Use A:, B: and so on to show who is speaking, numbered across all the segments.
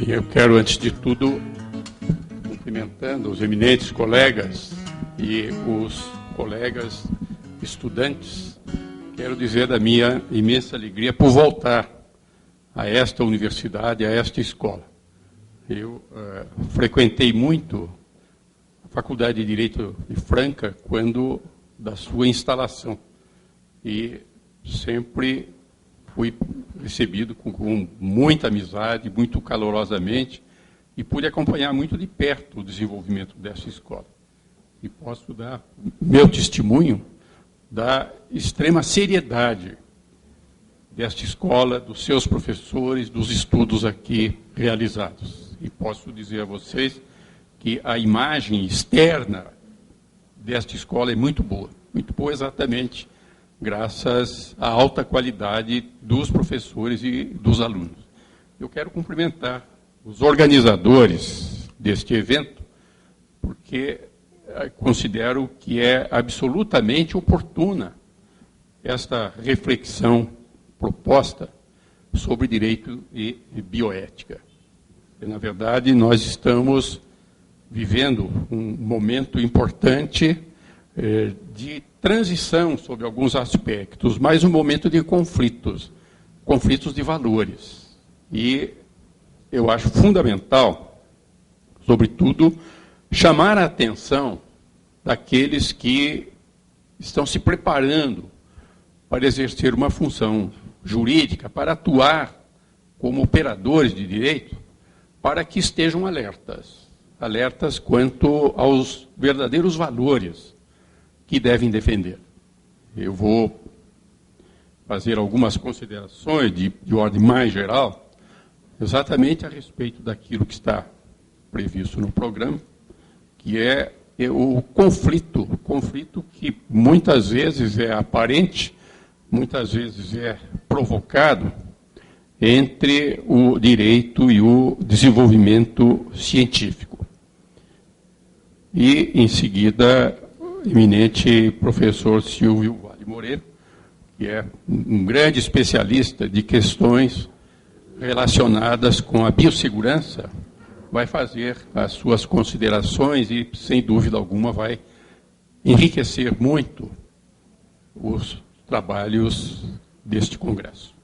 A: Eu quero, antes de tudo, cumprimentando os eminentes colegas e os colegas estudantes, quero dizer da minha imensa alegria por voltar a esta universidade, a esta escola. Eu frequentei muito a Faculdade de Direito de Franca quando da sua instalação e sempre fui recebido com muita amizade, muito calorosamente, e pude acompanhar muito de perto o desenvolvimento dessa escola. E posso dar meu testemunho da extrema seriedade desta escola, dos seus professores, dos estudos aqui realizados. E posso dizer a vocês que a imagem externa desta escola é muito boa exatamente graças à alta qualidade dos professores e dos alunos. Eu quero cumprimentar os organizadores deste evento, porque considero que é absolutamente oportuna esta reflexão proposta sobre direito e bioética. E, na verdade, nós estamos vivendo um momento importante de transição sobre alguns aspectos, mas um momento de conflitos de valores. E eu acho fundamental, sobretudo, chamar a atenção daqueles que estão se preparando para exercer uma função jurídica, para atuar como operadores de direito, para que estejam alertas quanto aos verdadeiros valores que devem defender. Eu vou fazer algumas considerações de ordem mais geral, exatamente a respeito daquilo que está previsto no programa, que é o conflito que muitas vezes é aparente, muitas vezes é provocado entre o direito e o desenvolvimento científico. E, em seguida, o eminente professor Silvio Vale Moreira, que é um grande especialista de questões relacionadas com a biossegurança, vai fazer as suas considerações e, sem dúvida alguma, vai enriquecer muito os trabalhos deste congresso.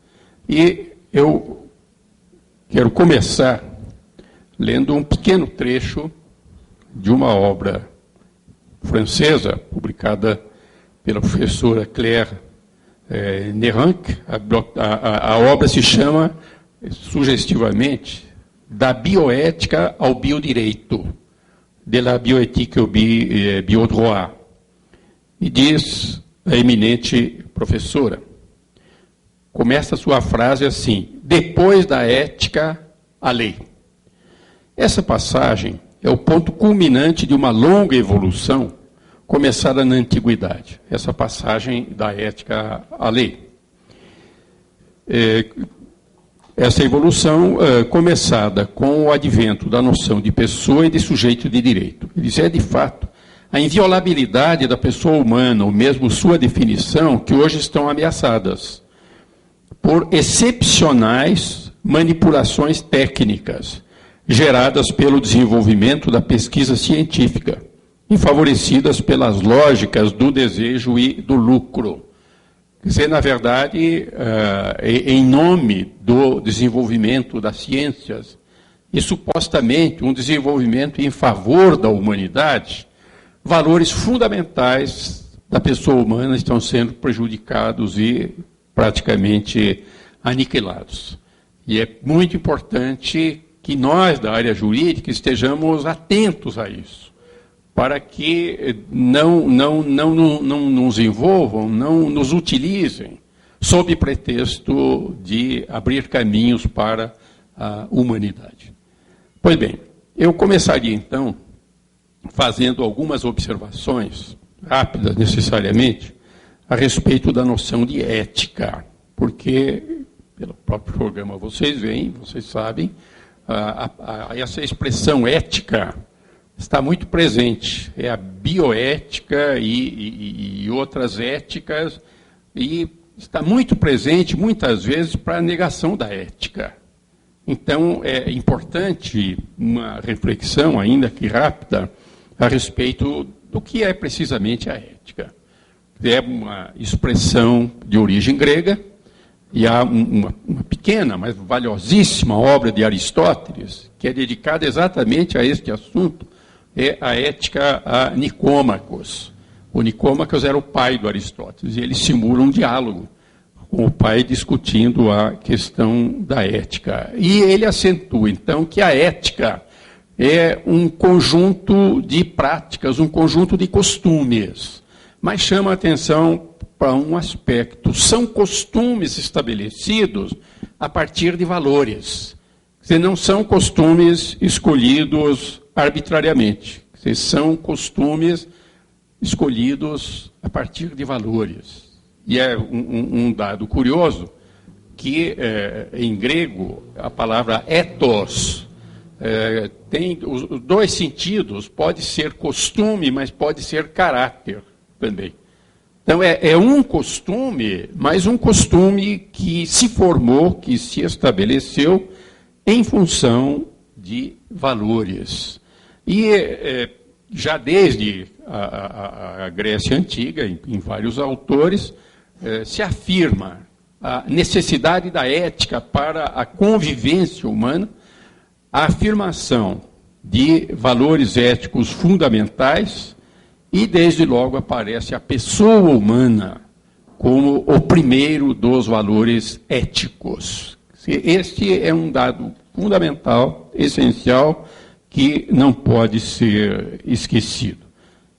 A: E eu quero começar lendo um pequeno trecho de uma obra francesa, publicada pela professora Claire Neranc. A obra se chama, sugestivamente, Da bioética ao biodireito, de la bioétique au biodroit. E diz a eminente professora, começa a sua frase assim: depois da ética, a lei. Essa passagem é o ponto culminante de uma longa evolução começada na antiguidade. Essa passagem da ética à lei. Essa evolução começada com o advento da noção de pessoa e de sujeito de direito. Isso é, de fato, a inviolabilidade da pessoa humana, ou mesmo sua definição, que hoje estão ameaçadas por excepcionais manipulações técnicas geradas pelo desenvolvimento da pesquisa científica e favorecidas pelas lógicas do desejo e do lucro. Quer dizer, na verdade, em nome do desenvolvimento das ciências e supostamente um desenvolvimento em favor da humanidade, valores fundamentais da pessoa humana estão sendo prejudicados e praticamente aniquilados. E é muito importante que nós, da área jurídica, estejamos atentos a isso, para que não nos envolvam, não nos utilizem, sob pretexto de abrir caminhos para a humanidade. Pois bem, eu começaria, então, fazendo algumas observações, rápidas necessariamente, a respeito da noção de ética, porque, pelo próprio programa vocês veem, vocês sabem, essa expressão ética está muito presente. É a bioética e outras éticas, e está muito presente, muitas vezes, para a negação da ética. Então, é importante uma reflexão, ainda que rápida, a respeito do que é precisamente a ética. É uma expressão de origem grega, e há uma pequena, mas valiosíssima obra de Aristóteles, que é dedicada exatamente a este assunto, é a Ética a Nicômacos. O Nicômacos era o pai do Aristóteles, e ele simula um diálogo com o pai discutindo a questão da ética. E ele acentua, então, que a ética é um conjunto de práticas, um conjunto de costumes, mas chama a atenção para um aspecto. São costumes estabelecidos a partir de valores. Não são costumes escolhidos arbitrariamente. São costumes escolhidos a partir de valores. E é um dado curioso que, em grego, a palavra ethos tem os dois sentidos. Pode ser costume, mas pode ser caráter também. Então, é um costume, mas um costume que se formou, que se estabeleceu em função de valores. E já desde a Grécia Antiga, em vários autores, se afirma a necessidade da ética para a convivência humana, a afirmação de valores éticos fundamentais, e desde logo aparece a pessoa humana como o primeiro dos valores éticos. Este é um dado fundamental, essencial, que não pode ser esquecido.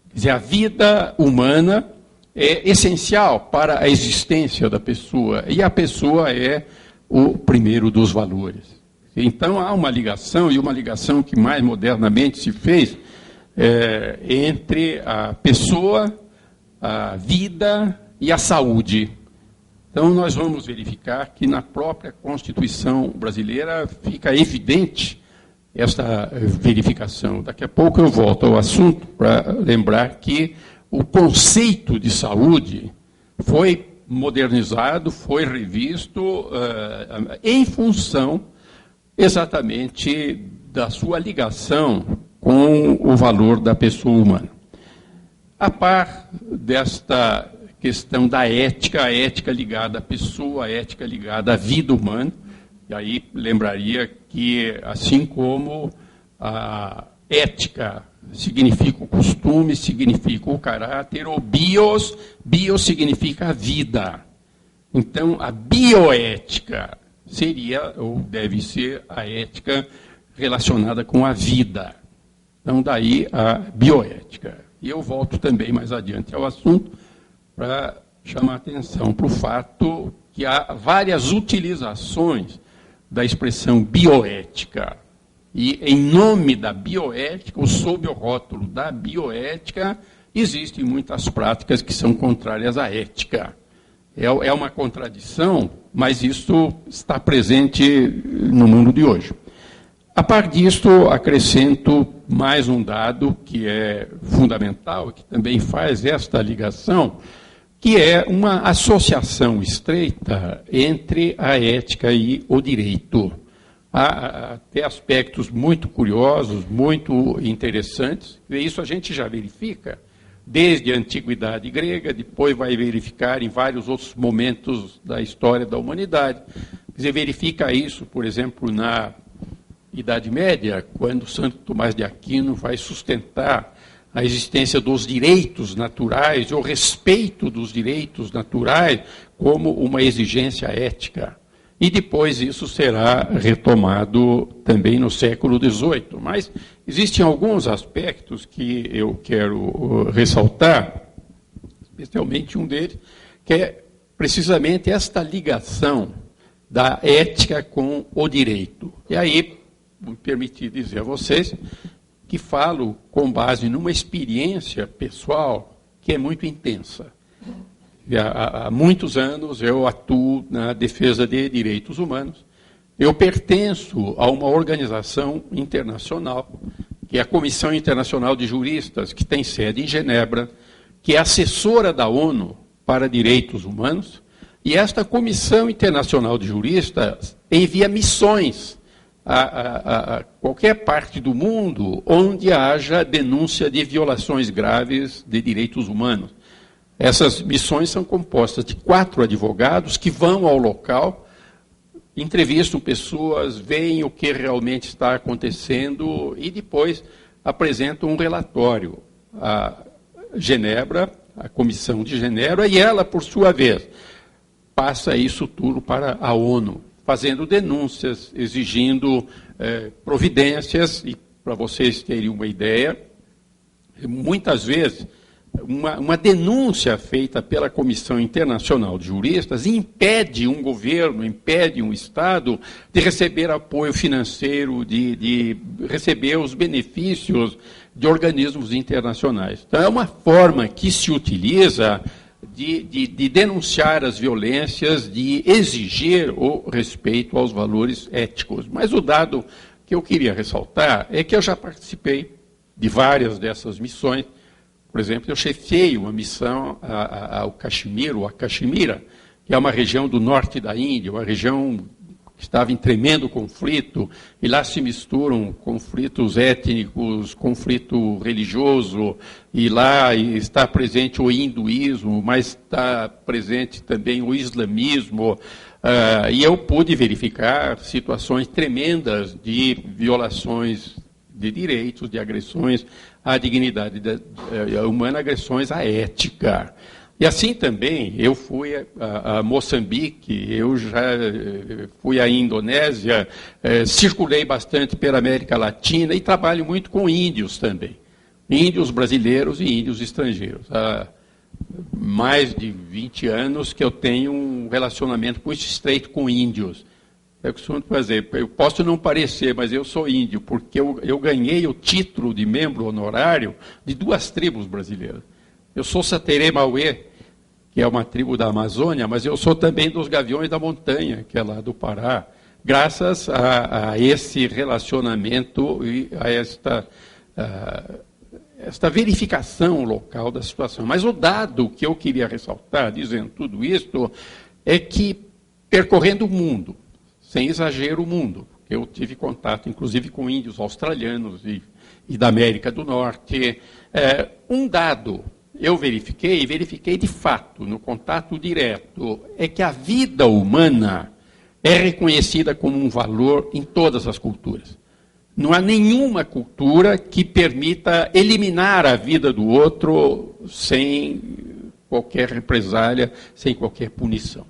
A: Quer dizer, a vida humana é essencial para a existência da pessoa, e a pessoa é o primeiro dos valores. Então, há uma ligação, e uma ligação que mais modernamente se fez, entre a pessoa, a vida e a saúde. Então, nós vamos verificar que na própria Constituição brasileira fica evidente esta verificação. Daqui a pouco eu volto ao assunto para lembrar que o conceito de saúde foi modernizado, foi revisto em função exatamente da sua ligação com o valor da pessoa humana. A par desta questão da ética, a ética ligada à pessoa, a ética ligada à vida humana, e aí lembraria que, assim como a ética significa o costume, significa o caráter, o bios significa a vida. Então, a bioética seria, ou deve ser, a ética relacionada com a vida. Então, daí a bioética. E eu volto também mais adiante ao assunto para chamar a atenção para o fato que há várias utilizações da expressão bioética. E, em nome da bioética, ou sob o rótulo da bioética, existem muitas práticas que são contrárias à ética. É uma contradição, mas isso está presente no mundo de hoje. A par disto, acrescento mais um dado que é fundamental, que também faz esta ligação, que é uma associação estreita entre a ética e o direito. Há até aspectos muito curiosos, muito interessantes, e isso a gente já verifica desde a antiguidade grega, depois vai verificar em vários outros momentos da história da humanidade. Quer dizer, verifica isso, por exemplo, na Idade Média, quando Santo Tomás de Aquino vai sustentar a existência dos direitos naturais, o respeito dos direitos naturais como uma exigência ética. E depois isso será retomado também no século XVIII. Mas existem alguns aspectos que eu quero ressaltar, especialmente um deles, que é precisamente esta ligação da ética com o direito. E aí, me permitir dizer a vocês que falo com base numa experiência pessoal que é muito intensa. Há muitos anos eu atuo na defesa de direitos humanos. Eu pertenço a uma organização internacional, que é a Comissão Internacional de Juristas, que tem sede em Genebra, que é assessora da ONU para Direitos Humanos, e esta Comissão Internacional de Juristas envia missões a qualquer parte do mundo onde haja denúncia de violações graves de direitos humanos. Essas missões são compostas de 4 advogados que vão ao local, entrevistam pessoas, veem o que realmente está acontecendo e depois apresentam um relatório à Genebra, à Comissão de Genebra, e ela, por sua vez, passa isso tudo para a ONU, fazendo denúncias, exigindo providências, e para vocês terem uma ideia, muitas vezes uma denúncia feita pela Comissão Internacional de Juristas impede um governo, impede um Estado de receber apoio financeiro, de receber os benefícios de organismos internacionais. Então, é uma forma que se utiliza de denunciar as violências, de exigir o respeito aos valores éticos. Mas o dado que eu queria ressaltar é que eu já participei de várias dessas missões. Por exemplo, eu chefiei uma missão ao Caxemira, ou a Caxemira, que é uma região do norte da Índia, uma região que estava em tremendo conflito, e lá se misturam conflitos étnicos, conflito religioso, e lá está presente o hinduísmo, mas está presente também o islamismo, e eu pude verificar situações tremendas de violações de direitos, de agressões à dignidade humana, agressões à ética. E assim também, eu fui a Moçambique, eu já fui à Indonésia, circulei bastante pela América Latina e trabalho muito com índios também. Índios brasileiros e índios estrangeiros. Há mais de 20 anos que eu tenho um relacionamento muito estreito com índios. Eu costumo fazer, eu posso não parecer, mas eu sou índio, porque eu ganhei o título de membro honorário de 2 tribos brasileiras. Eu sou Saterê Mauê, que é uma tribo da Amazônia, mas eu sou também dos Gaviões da Montanha, que é lá do Pará, graças a esse relacionamento e a esta verificação local da situação. Mas o dado que eu queria ressaltar, dizendo tudo isto, é que, percorrendo o mundo, sem exagero o mundo, porque eu tive contato, inclusive, com índios australianos e da América do Norte. Um dado eu verifiquei de fato, no contato direto, é que a vida humana é reconhecida como um valor em todas as culturas. Não há nenhuma cultura que permita eliminar a vida do outro sem qualquer represália, sem qualquer punição.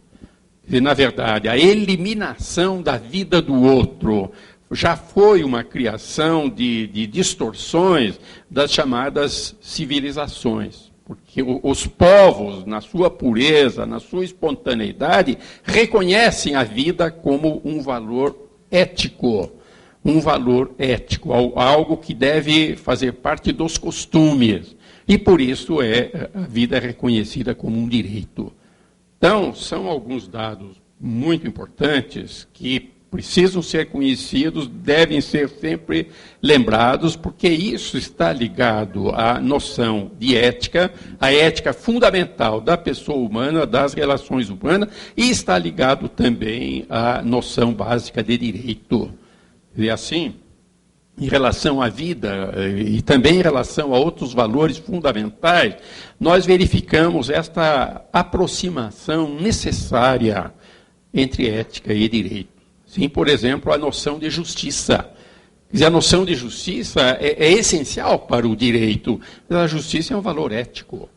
A: E, na verdade, a eliminação da vida do outro já foi uma criação de distorções das chamadas civilizações. Porque os povos, na sua pureza, na sua espontaneidade, reconhecem a vida como um valor ético. Um valor ético, algo que deve fazer parte dos costumes. E, por isso, a vida é reconhecida como um direito. Então, são alguns dados muito importantes que precisam ser conhecidos, devem ser sempre lembrados, porque isso está ligado à noção de ética, a ética fundamental da pessoa humana, das relações humanas, e está ligado também à noção básica de direito. E assim, em relação à vida e também em relação a outros valores fundamentais, nós verificamos esta aproximação necessária entre ética e direito. Sim, por exemplo, a noção de justiça. Quer dizer, a noção de justiça é essencial para o direito, mas a justiça é um valor ético,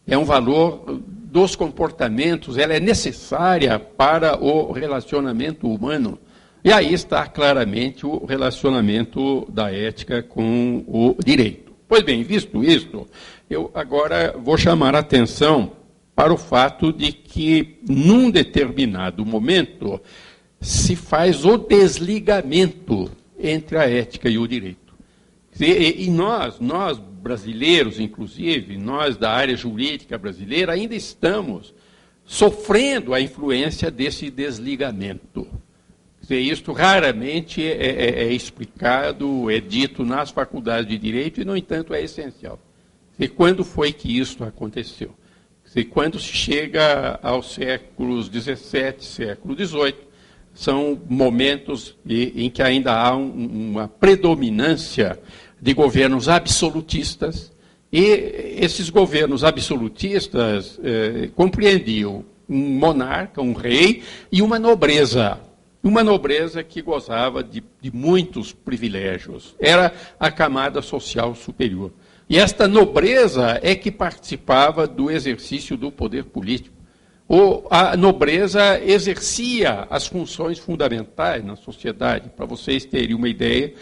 A: é um valor dos comportamentos, ela é necessária para o relacionamento humano. E aí está claramente o relacionamento da ética com o direito. Pois bem, visto isto, eu agora vou chamar a atenção para o fato de que, num determinado momento, se faz o desligamento entre a ética e o direito. E nós brasileiros, inclusive, nós da área jurídica brasileira, ainda estamos sofrendo a influência desse desligamento. Isto raramente é explicado, é dito nas faculdades de direito e, no entanto, é essencial. E quando foi que isto aconteceu? Quando se chega aos séculos XVII, século XVIII, são momentos em que ainda há uma predominância de governos absolutistas, e esses governos absolutistas compreendiam um monarca, um rei, e uma nobreza que gozava de muitos privilégios. Era a camada social superior. E esta nobreza é que participava do exercício do poder político. A nobreza exercia as funções fundamentais na sociedade. Para vocês terem uma ideia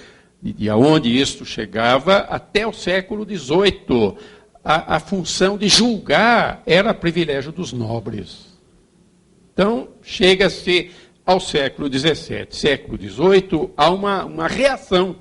A: de aonde isso chegava, até o século XVIII, a função de julgar era privilégio dos nobres. Então, chega-se ao século XVII, século XVIII, há uma reação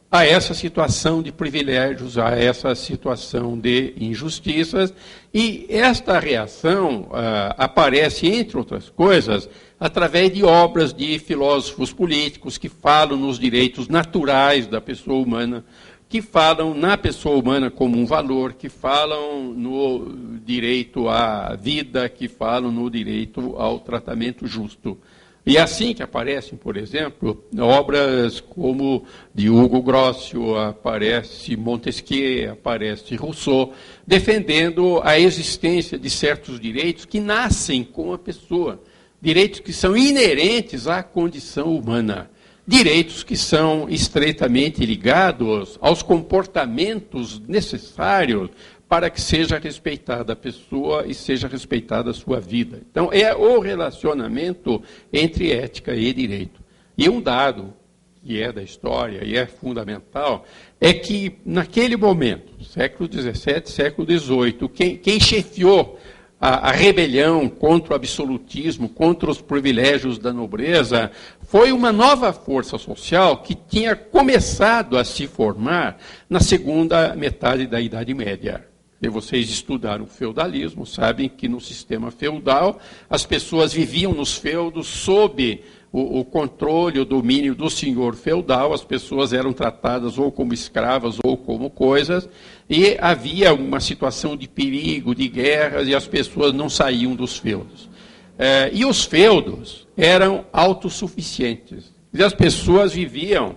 A: a essa situação de privilégios, a essa situação de injustiças, e esta reação aparece, entre outras coisas, através de obras de filósofos políticos que falam nos direitos naturais da pessoa humana, que falam na pessoa humana como um valor, que falam no direito à vida, que falam no direito ao tratamento justo. E é assim que aparecem, por exemplo, obras como de Hugo Grocio, aparece Montesquieu, aparece Rousseau, defendendo a existência de certos direitos que nascem com a pessoa, direitos que são inerentes à condição humana, direitos que são estreitamente ligados aos comportamentos necessários para que seja respeitada a pessoa e seja respeitada a sua vida. Então, é o relacionamento entre ética e direito. E um dado que é da história e é fundamental é que, naquele momento, século XVII, século XVIII, quem chefiou a rebelião contra o absolutismo, contra os privilégios da nobreza, foi uma nova força social que tinha começado a se formar na segunda metade da Idade Média. E vocês estudaram o feudalismo, sabem que no sistema feudal as pessoas viviam nos feudos sob o controle, o domínio do senhor feudal, as pessoas eram tratadas ou como escravas ou como coisas, e havia uma situação de perigo, de guerras, e as pessoas não saíam dos feudos. E os feudos eram autossuficientes. E as pessoas viviam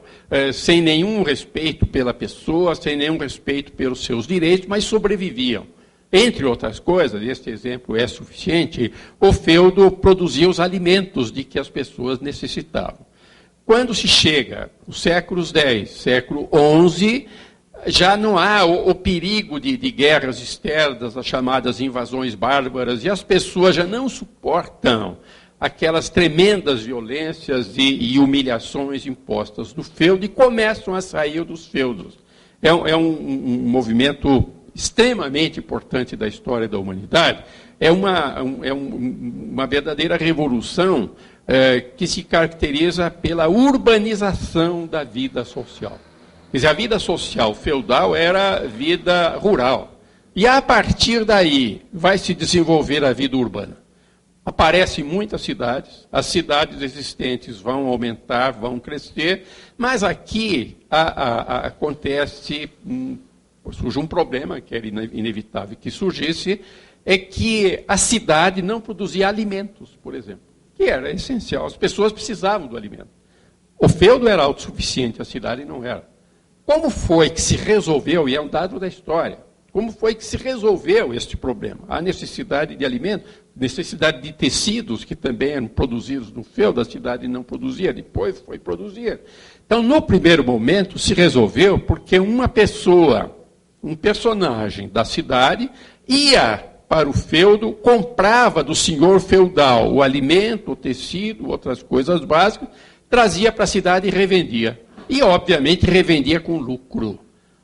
A: sem nenhum respeito pela pessoa, sem nenhum respeito pelos seus direitos, mas sobreviviam. Entre outras coisas, este exemplo é suficiente, o feudo produzia os alimentos de que as pessoas necessitavam. Quando se chega aos séculos X, século XI, já não há o perigo de guerras externas, as chamadas invasões bárbaras, e as pessoas já não suportam aquelas tremendas violências e humilhações impostas do feudo e começam a sair dos feudos. É um movimento extremamente importante da história da humanidade, é uma verdadeira revolução que se caracteriza pela urbanização da vida social. Quer dizer, a vida social feudal era vida rural. E a partir daí vai se desenvolver a vida urbana. Aparecem muitas cidades, as cidades existentes vão aumentar, vão crescer, mas aqui surge um problema, que era inevitável que surgisse, é que a cidade não produzia alimentos, por exemplo, que era essencial, as pessoas precisavam do alimento. O feudo era autossuficiente, a cidade não era. Como foi que se resolveu, e é um dado da história, como foi que se resolveu este problema? A necessidade de alimento, necessidade de tecidos, que também eram produzidos no feudo, a cidade não produzia, depois foi produzir. Então, no primeiro momento, se resolveu porque uma pessoa, um personagem da cidade, ia para o feudo, comprava do senhor feudal o alimento, o tecido, outras coisas básicas, trazia para a cidade e revendia. E, obviamente, revendia com lucro.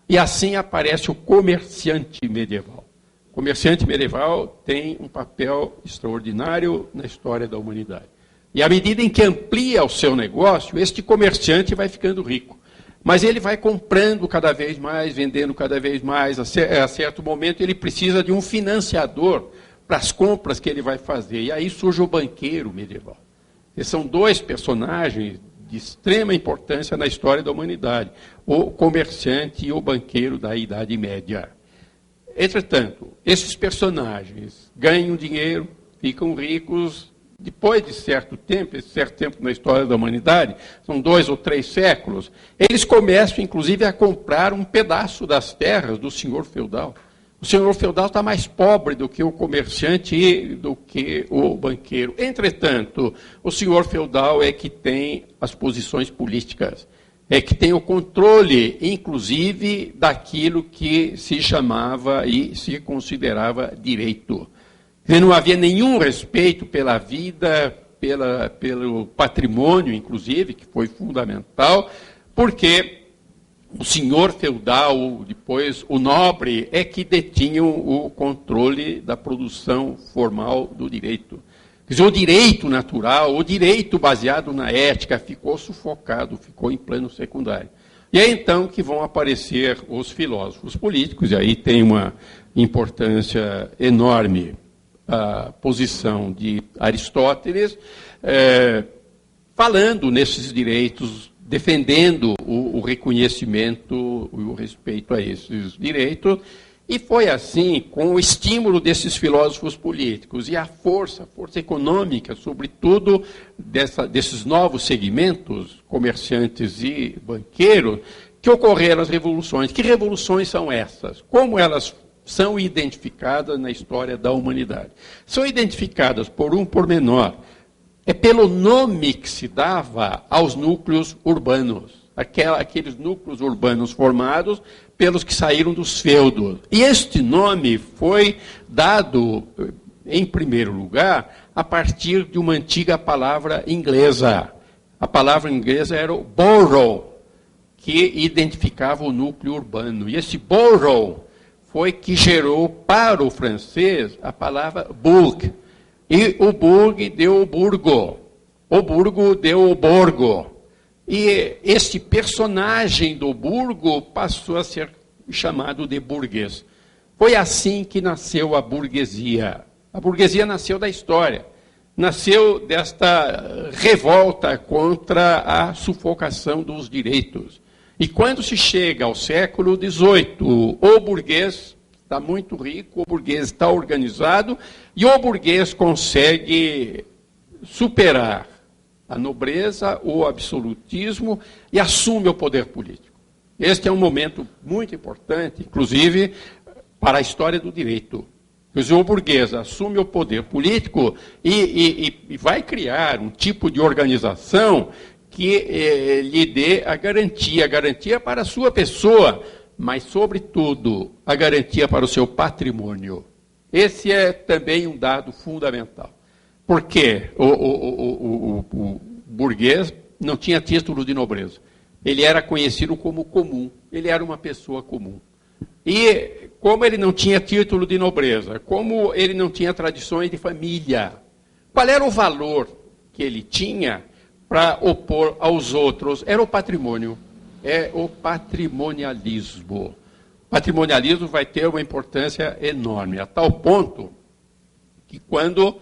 A: E assim aparece o comerciante medieval. O comerciante medieval tem um papel extraordinário na história da humanidade. E à medida em que amplia o seu negócio, este comerciante vai ficando rico. Mas ele vai comprando cada vez mais, vendendo cada vez mais. A certo momento ele precisa de um financiador para as compras que ele vai fazer. E aí surge o banqueiro medieval. Esses são dois personagens de extrema importância na história da humanidade, o comerciante e o banqueiro da Idade Média. Entretanto, esses personagens ganham dinheiro, ficam ricos, depois de certo tempo, esse certo tempo na história da humanidade, são 2 ou 3 séculos, eles começam, inclusive, a comprar um pedaço das terras do senhor feudal. O senhor feudal está mais pobre do que o comerciante e do que o banqueiro. Entretanto, o senhor feudal é que tem as posições políticas, é que tem o controle, inclusive, daquilo que se chamava e se considerava direito. Não havia nenhum respeito pela vida, pelo patrimônio, inclusive, que foi fundamental, porque o senhor feudal, depois o nobre, é que detinham o controle da produção formal do direito. Quer dizer, o direito natural, o direito baseado na ética, ficou sufocado, ficou em plano secundário. E é então que vão aparecer os filósofos políticos, e aí tem uma importância enorme a posição de Aristóteles, falando nesses direitos, defendendo o reconhecimento e o respeito a esses direitos, e foi assim, com o estímulo desses filósofos políticos e a força econômica, sobretudo, desses novos segmentos, comerciantes e banqueiros, que ocorreram as revoluções. Que revoluções são essas? Como elas são identificadas na história da humanidade? São identificadas por um pormenor, é pelo nome que se dava aos núcleos urbanos, aqueles núcleos urbanos formados pelos que saíram dos feudos. E este nome foi dado, em primeiro lugar, a partir de uma antiga palavra inglesa. A palavra inglesa era o borough, que identificava o núcleo urbano. E esse borough foi que gerou para o francês a palavra bourg. E o bourg deu o burgo. O burgo deu o borgo. E esse personagem do burgo passou a ser chamado de burguês. Foi assim que nasceu a burguesia. A burguesia nasceu da história. Nasceu desta revolta contra a sufocação dos direitos. E quando se chega ao século XVIII, o burguês está muito rico, o burguês está organizado, e o burguês consegue superar a nobreza, o absolutismo, e assume o poder político. Este é um momento muito importante, inclusive, para a história do direito. Quer dizer, o burguês assume o poder político e vai criar um tipo de organização que lhe dê a garantia para a sua pessoa, mas, sobretudo, a garantia para o seu patrimônio. Esse é também um dado fundamental. Porque o burguês não tinha título de nobreza. Ele era conhecido como comum. Ele era uma pessoa comum. E como ele não tinha título de nobreza, como ele não tinha tradições de família, qual era o valor que ele tinha para opor aos outros? Era o patrimônio. É o patrimonialismo. O patrimonialismo vai ter uma importância enorme, a tal ponto que quando,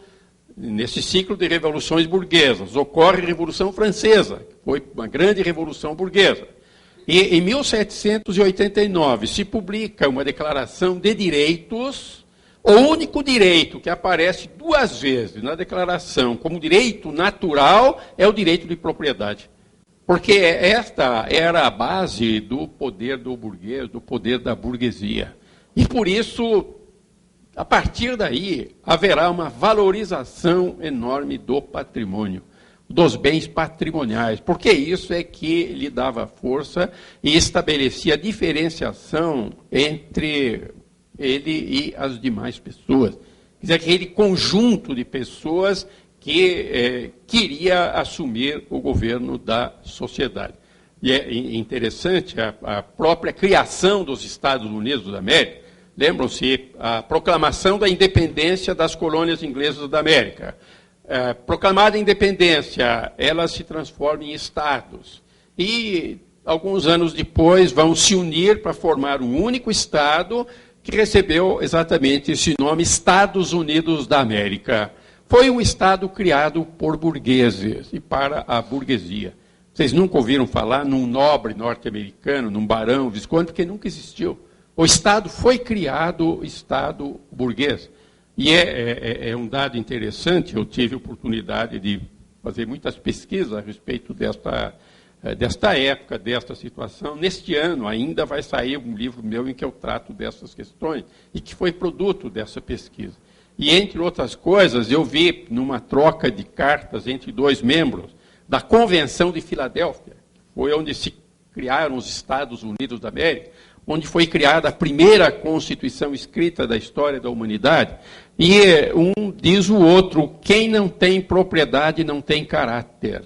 A: nesse ciclo de revoluções burguesas, ocorre a Revolução Francesa, que foi uma grande revolução burguesa, e em 1789 se publica uma declaração de direitos, o único direito que aparece 2 vezes na declaração como direito natural é o direito de propriedade. Porque esta era a base do poder do burguês, do poder da burguesia. E por isso, a partir daí, haverá uma valorização enorme do patrimônio, dos bens patrimoniais, porque isso é que lhe dava força e estabelecia a diferenciação entre ele e as demais pessoas. Quer dizer, aquele conjunto de pessoas que queria assumir o governo da sociedade. E é interessante a própria criação dos Estados Unidos da América. Lembram-se a proclamação da independência das colônias inglesas da América. Proclamada a independência, ela se transforma em estados. E, alguns anos depois, vão se unir para formar um único estado que recebeu exatamente esse nome, Estados Unidos da América. Foi um Estado criado por burgueses e para a burguesia. Vocês nunca ouviram falar num nobre norte-americano, num barão, visconde, porque nunca existiu. O Estado foi criado, Estado burguês. E é um dado interessante, eu tive oportunidade de fazer muitas pesquisas a respeito desta época, desta situação. Neste ano ainda vai sair um livro meu em que eu trato dessas questões e que foi produto dessa pesquisa. E, entre outras coisas, eu vi numa troca de cartas entre dois membros da Convenção de Filadélfia, foi onde se criaram os Estados Unidos da América, onde foi criada a primeira Constituição escrita da história da humanidade, e um diz o outro, quem não tem propriedade não tem caráter.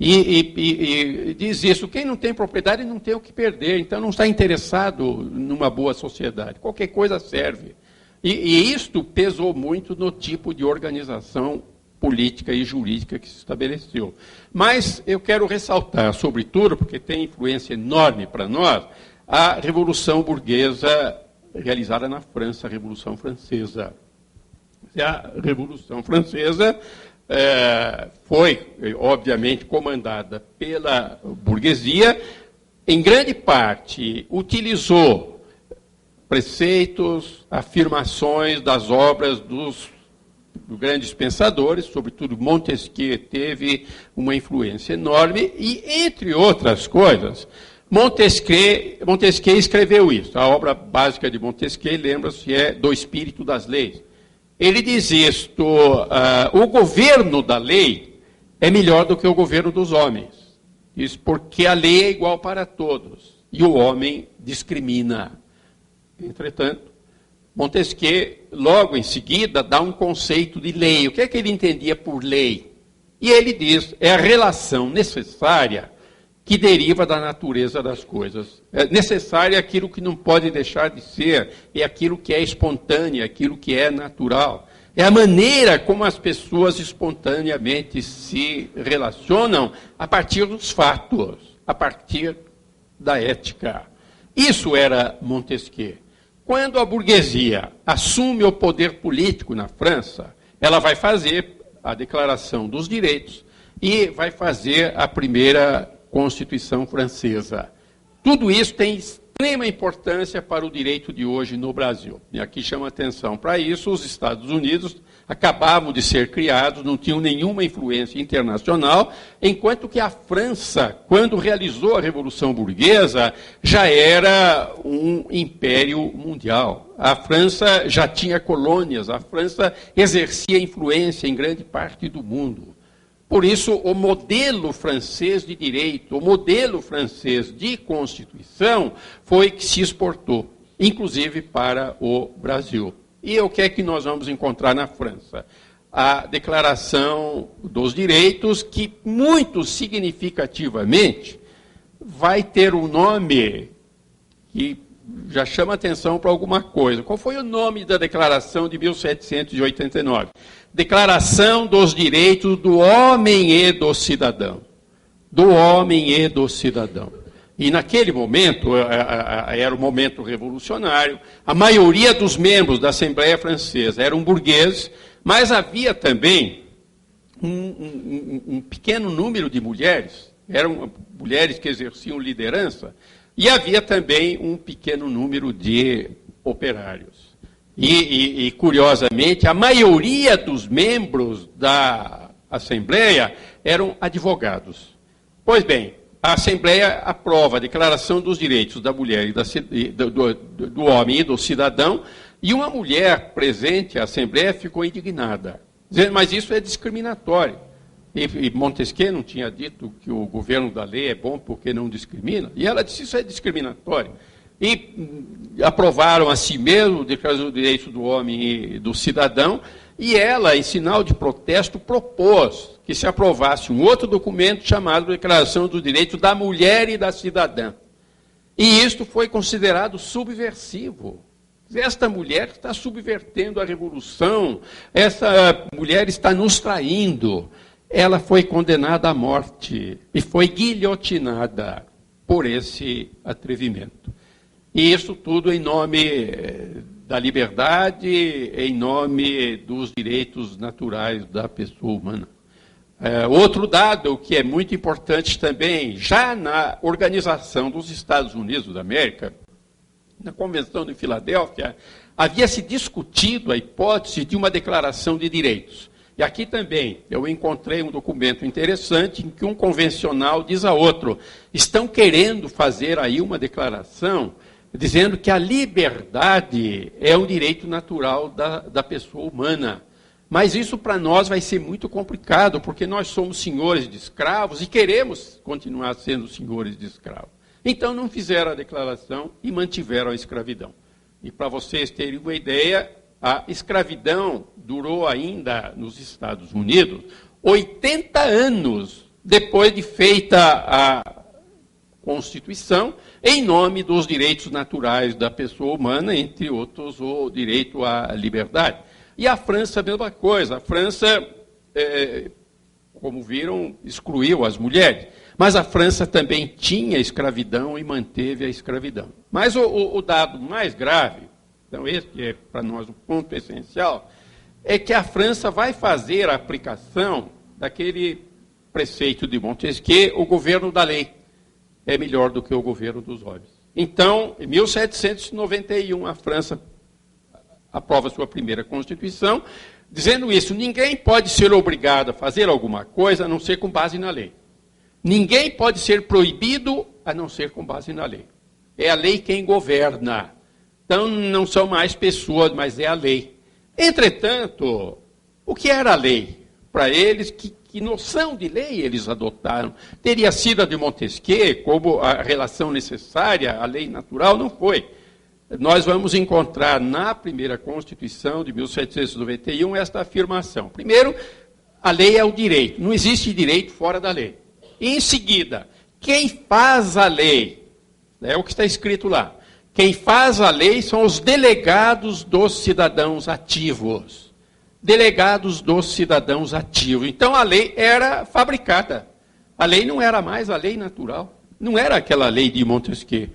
A: E diz isso, quem não tem propriedade não tem o que perder, então não está interessado numa boa sociedade, qualquer coisa serve. E isto pesou muito no tipo de organização política e jurídica que se estabeleceu. Mas eu quero ressaltar, sobretudo, porque tem influência enorme para nós, a Revolução Burguesa realizada na França, a Revolução Francesa. A Revolução Francesa foi, obviamente, comandada pela burguesia, em grande parte utilizou preceitos, afirmações das obras dos grandes pensadores, sobretudo Montesquieu teve uma influência enorme, e, entre outras coisas, Montesquieu escreveu isso. A obra básica de Montesquieu, lembra-se, é Do Espírito das Leis. Ele diz isto, o governo da lei é melhor do que o governo dos homens. Isso porque a lei é igual para todos, e o homem discrimina. Entretanto, Montesquieu, logo em seguida, dá um conceito de lei. O que é que ele entendia por lei? E ele diz, é a relação necessária que deriva da natureza das coisas. É necessário aquilo que não pode deixar de ser, é aquilo que é espontâneo, aquilo que é natural. É a maneira como as pessoas espontaneamente se relacionam a partir dos fatos, a partir da ética. Isso era Montesquieu. Quando a burguesia assume o poder político na França, ela vai fazer a Declaração dos Direitos e vai fazer a primeira Constituição Francesa. Tudo isso tem extrema importância para o direito de hoje no Brasil. E aqui chama atenção para isso, os Estados Unidos acabavam de ser criados, não tinham nenhuma influência internacional, enquanto que a França, quando realizou a Revolução Burguesa, já era um império mundial. A França já tinha colônias, a França exercia influência em grande parte do mundo. Por isso, o modelo francês de direito, o modelo francês de Constituição, foi que se exportou, inclusive para o Brasil. E o que é que nós vamos encontrar na França? A Declaração dos Direitos, que muito significativamente vai ter um nome que já chama atenção para alguma coisa. Qual foi o nome da Declaração de 1789? Declaração dos Direitos do Homem e do Cidadão. Do homem e do cidadão. E naquele momento, era um momento revolucionário, a maioria dos membros da Assembleia Francesa eram burgueses, mas havia também um pequeno número de mulheres, eram mulheres que exerciam liderança, e havia também um pequeno número de operários. E curiosamente, a maioria dos membros da Assembleia eram advogados. Pois bem, a Assembleia aprova a Declaração dos Direitos da Mulher e do Homem e do Cidadão, e uma mulher presente à Assembleia ficou indignada, dizendo, mas isso é discriminatório. E Montesquieu não tinha dito que o governo da lei é bom porque não discrimina? E ela disse, isso é discriminatório. E aprovaram a si mesmo a Declaração dos Direitos do Homem e do Cidadão, e ela, em sinal de protesto, propôs que se aprovasse um outro documento chamado Declaração dos Direitos da Mulher e da Cidadã. E isto foi considerado subversivo. Esta mulher está subvertendo a revolução, essa mulher está nos traindo. Ela foi condenada à morte e foi guilhotinada por esse atrevimento. E isso tudo em nome da liberdade, em nome dos direitos naturais da pessoa humana. Outro dado que é muito importante também, já na Organização dos Estados Unidos da América, na Convenção de Filadélfia, havia se discutido a hipótese de uma declaração de direitos. E aqui também eu encontrei um documento interessante em que um convencional diz a outro, estão querendo fazer aí uma declaração dizendo que a liberdade é um direito natural da pessoa humana. Mas isso para nós vai ser muito complicado, porque nós somos senhores de escravos e queremos continuar sendo senhores de escravos. Então não fizeram a declaração e mantiveram a escravidão. E para vocês terem uma ideia, a escravidão durou ainda nos Estados Unidos 80 anos depois de feita a Constituição, em nome dos direitos naturais da pessoa humana, entre outros o direito à liberdade. E a França, a mesma coisa. A França, como viram, excluiu as mulheres. Mas a França também tinha escravidão e manteve a escravidão. Mas o dado mais grave, então esse que é para nós o ponto essencial, é que a França vai fazer a aplicação daquele preceito de Montesquieu, o governo da lei é melhor do que o governo dos homens. Então, em 1791, a França aprova sua primeira Constituição, dizendo isso, ninguém pode ser obrigado a fazer alguma coisa a não ser com base na lei. Ninguém pode ser proibido a não ser com base na lei. É a lei quem governa. Então, não são mais pessoas, mas é a lei. Entretanto, o que era a lei? Para eles, que noção de lei eles adotaram? Teria sido a de Montesquieu, como a relação necessária, a lei natural, não foi. Nós vamos encontrar na primeira Constituição de 1791 esta afirmação. Primeiro, a lei é o direito. Não existe direito fora da lei. E, em seguida, quem faz a lei, é o que está escrito lá, quem faz a lei são os delegados dos cidadãos ativos. Delegados dos cidadãos ativos. Então, a lei era fabricada. A lei não era mais a lei natural. Não era aquela lei de Montesquieu.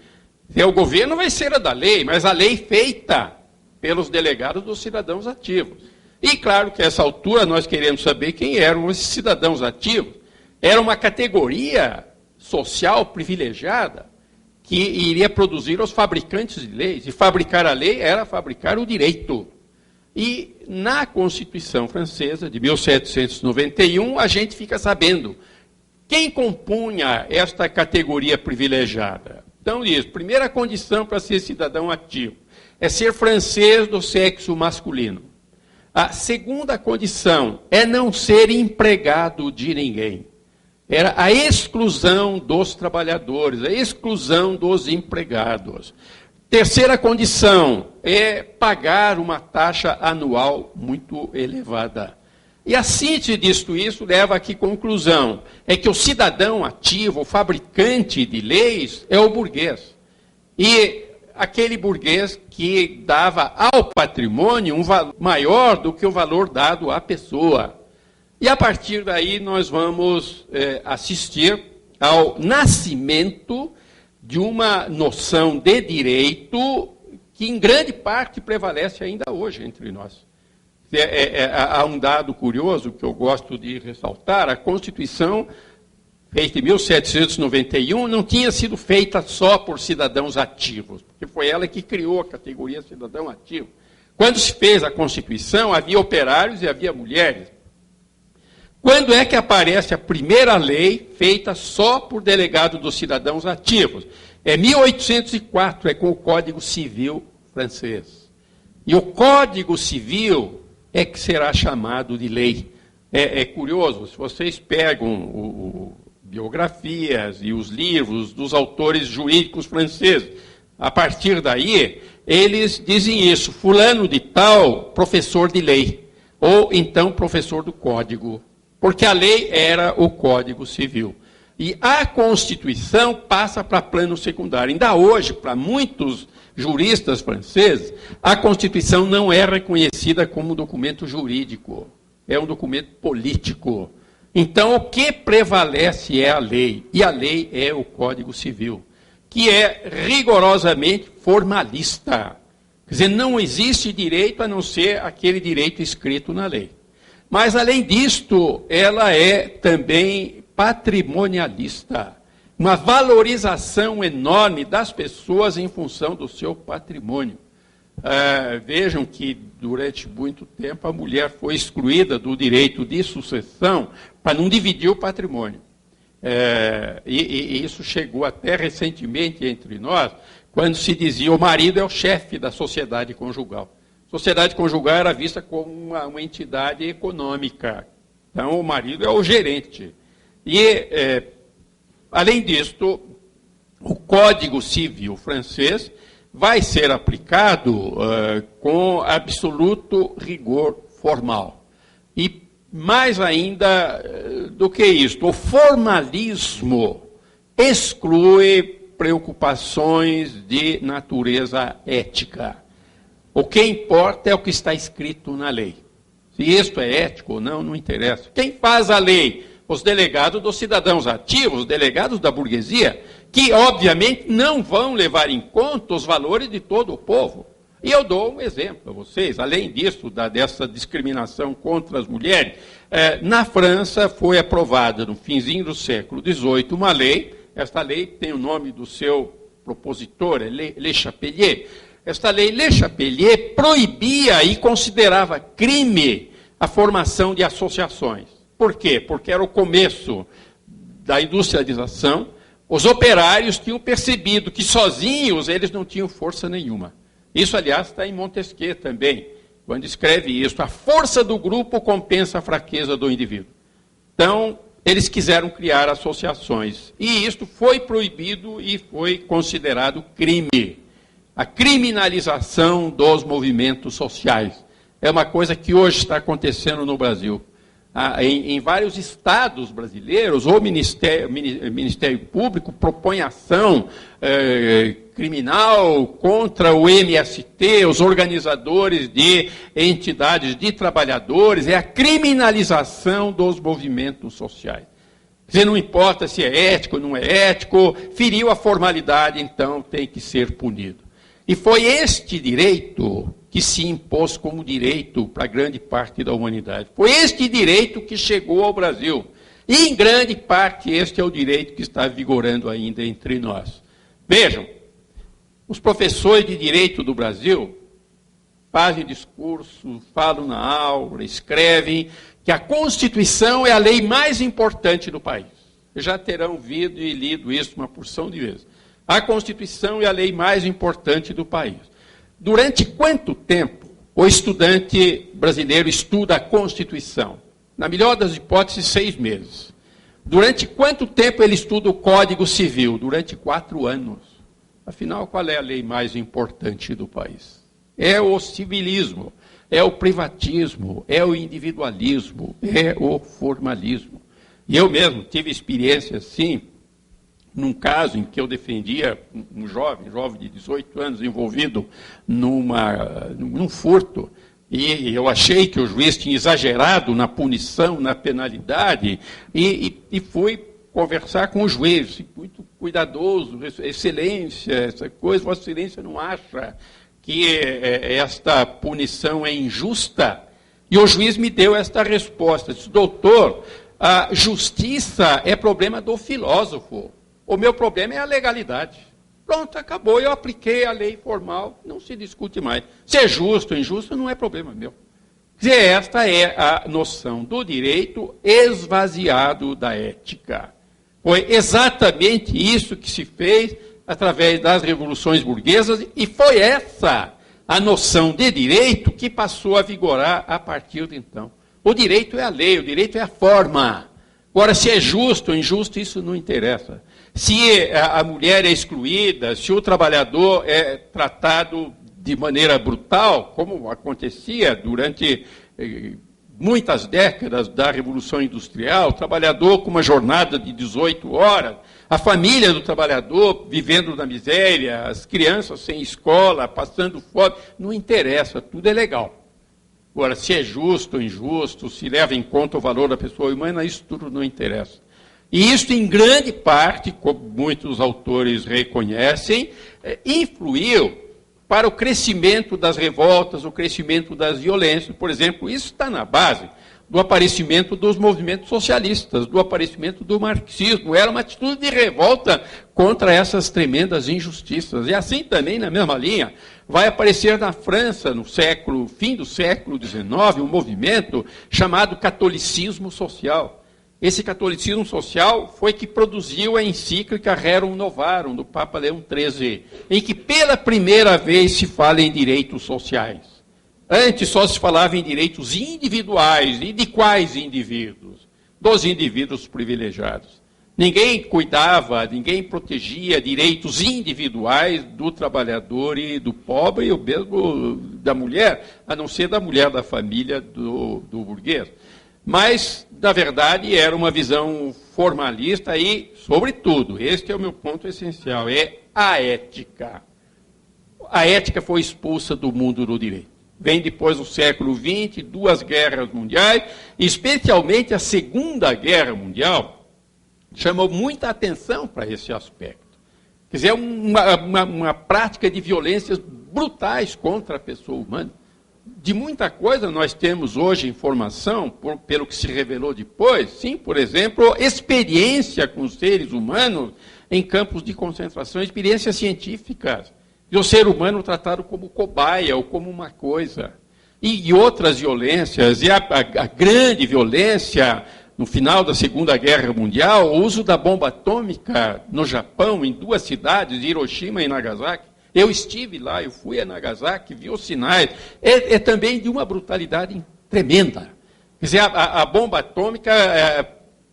A: O governo vai ser a da lei, mas a lei feita pelos delegados dos cidadãos ativos. E claro que a essa altura nós queremos saber quem eram esses cidadãos ativos. Era uma categoria social privilegiada que iria produzir os fabricantes de leis. E fabricar a lei era fabricar o direito. E na Constituição Francesa de 1791, a gente fica sabendo quem compunha esta categoria privilegiada. Então, diz, primeira condição para ser cidadão ativo é ser francês do sexo masculino. A segunda condição é não ser empregado de ninguém. Era a exclusão dos trabalhadores, a exclusão dos empregados. Terceira condição é pagar uma taxa anual muito elevada. E a síntese disto isso leva a que conclusão? É que o cidadão ativo, o fabricante de leis, é o burguês. E aquele burguês que dava ao patrimônio um valor maior do que o valor dado à pessoa. E a partir daí nós vamos assistir ao nascimento de uma noção de direito que em grande parte prevalece ainda hoje entre nós. Há um dado curioso que eu gosto de ressaltar, a Constituição, feita em 1791, não tinha sido feita só por cidadãos ativos, porque foi ela que criou a categoria cidadão ativo. Quando se fez a Constituição, havia operários e havia mulheres. Quando é que aparece a primeira lei feita só por delegado dos cidadãos ativos? É 1804, é com o Código Civil francês. E o Código Civil é que será chamado de lei. É curioso, se vocês pegam biografias e os livros dos autores jurídicos franceses, a partir daí, eles dizem isso, fulano de tal, professor de lei, ou então professor do Código, porque a lei era o Código Civil. E a Constituição passa para plano secundário. Ainda hoje, para muitos juristas franceses, a Constituição não é reconhecida como um documento jurídico, é um documento político. Então, o que prevalece é a lei, e a lei é o Código Civil, que é rigorosamente formalista. Quer dizer, não existe direito a não ser aquele direito escrito na lei. Mas, além disto, ela é também patrimonialista. Uma valorização enorme das pessoas em função do seu patrimônio. Vejam que, durante muito tempo, a mulher foi excluída do direito de sucessão para não dividir o patrimônio. E isso chegou até recentemente entre nós, quando se dizia o marido é o chefe da sociedade conjugal. Sociedade conjugal era vista como uma entidade econômica. Então, o marido é o gerente. E, além disto, o Código Civil francês vai ser aplicado com absoluto rigor formal. E, mais ainda do que isto, o formalismo exclui preocupações de natureza ética. O que importa é o que está escrito na lei. Se isto é ético ou não, não interessa. Quem faz a lei? Os delegados dos cidadãos ativos, os delegados da burguesia, que, obviamente, não vão levar em conta os valores de todo o povo. E eu dou um exemplo a vocês, além disso, dessa discriminação contra as mulheres. Na França foi aprovada, no finzinho do século XVIII, uma lei, esta lei tem o nome do seu propositor, Le Chapelier. Esta lei Le Chapelier proibia e considerava crime a formação de associações. Por quê? Porque era o começo da industrialização. Os operários tinham percebido que sozinhos eles não tinham força nenhuma. Isso, aliás, está em Montesquieu também, quando escreve isso. A força do grupo compensa a fraqueza do indivíduo. Então, eles quiseram criar associações. E isto foi proibido e foi considerado crime. A criminalização dos movimentos sociais é uma coisa que hoje está acontecendo no Brasil. Em vários estados brasileiros, o Ministério Público propõe ação criminal contra o MST, os organizadores de entidades de trabalhadores, é a criminalização dos movimentos sociais. Quer dizer, não importa se é ético ou não é ético, feriu a formalidade, então tem que ser punido. E foi este direito que se impôs como direito para grande parte da humanidade. Foi este direito que chegou ao Brasil. E, em grande parte, este é o direito que está vigorando ainda entre nós. Vejam, os professores de direito do Brasil fazem discurso, falam na aula, escrevem que a Constituição é a lei mais importante do país. Já terão ouvido e lido isso uma porção de vezes. A Constituição é a lei mais importante do país. Durante quanto tempo o estudante brasileiro estuda a Constituição? Na melhor das hipóteses, 6 meses. Durante quanto tempo ele estuda o Código Civil? Durante 4 anos. Afinal, qual é a lei mais importante do país? É o civilismo, é o privatismo, é o individualismo, é o formalismo. E eu mesmo tive experiência assim, num caso em que eu defendia um jovem de 18 anos, envolvido num furto, e eu achei que o juiz tinha exagerado na punição, na penalidade, e fui conversar com o juiz, muito cuidadoso, excelência, essa coisa, Vossa Excelência não acha que esta punição é injusta? E o juiz me deu esta resposta, disse, doutor, a justiça é problema do filósofo. O meu problema é a legalidade. Pronto, acabou. Eu apliquei a lei formal, não se discute mais. Se é justo ou injusto, não é problema meu. Quer dizer, esta é a noção do direito esvaziado da ética. Foi exatamente isso que se fez através das revoluções burguesas, e foi essa a noção de direito que passou a vigorar a partir de então. O direito é a lei, o direito é a forma. Agora, se é justo ou injusto, isso não interessa. Se a mulher é excluída, se o trabalhador é tratado de maneira brutal, como acontecia durante muitas décadas da Revolução Industrial, o trabalhador com uma jornada de 18 horas, a família do trabalhador vivendo na miséria, as crianças sem escola, passando fome, não interessa, tudo é legal. Agora, se é justo ou injusto, se leva em conta o valor da pessoa humana, isso tudo não interessa. E isso, em grande parte, como muitos autores reconhecem, influiu para o crescimento das revoltas, o crescimento das violências. Por exemplo, isso está na base do aparecimento dos movimentos socialistas, do aparecimento do marxismo. Era uma atitude de revolta contra essas tremendas injustiças. E assim também, na mesma linha, vai aparecer na França, no fim do século XIX, um movimento chamado catolicismo social. Esse catolicismo social foi que produziu a encíclica Rerum Novarum, do Papa Leão XIII, em que pela primeira vez se fala em direitos sociais. Antes só se falava em direitos individuais. E de quais indivíduos? Dos indivíduos privilegiados. Ninguém cuidava, ninguém protegia direitos individuais do trabalhador e do pobre, ou mesmo da mulher, a não ser da mulher da família do burguês. Mas, na verdade, era uma visão formalista e, sobretudo, este é o meu ponto essencial, é a ética. A ética foi expulsa do mundo do direito. Vem depois do século XX, 2 guerras mundiais, especialmente a Segunda Guerra Mundial, chamou muita atenção para esse aspecto. Quer dizer, uma prática de violências brutais contra a pessoa humana. De muita coisa nós temos hoje informação, pelo que se revelou depois, sim, por exemplo, experiência com os seres humanos em campos de concentração, experiências científicas. E o ser humano tratado como cobaia ou como uma coisa. E outras violências, e a grande violência no final da Segunda Guerra Mundial, o uso da bomba atômica no Japão, em 2 cidades, Hiroshima e Nagasaki. Eu estive lá, eu fui a Nagasaki, vi os sinais. É também de uma brutalidade tremenda. Quer dizer, a bomba atômica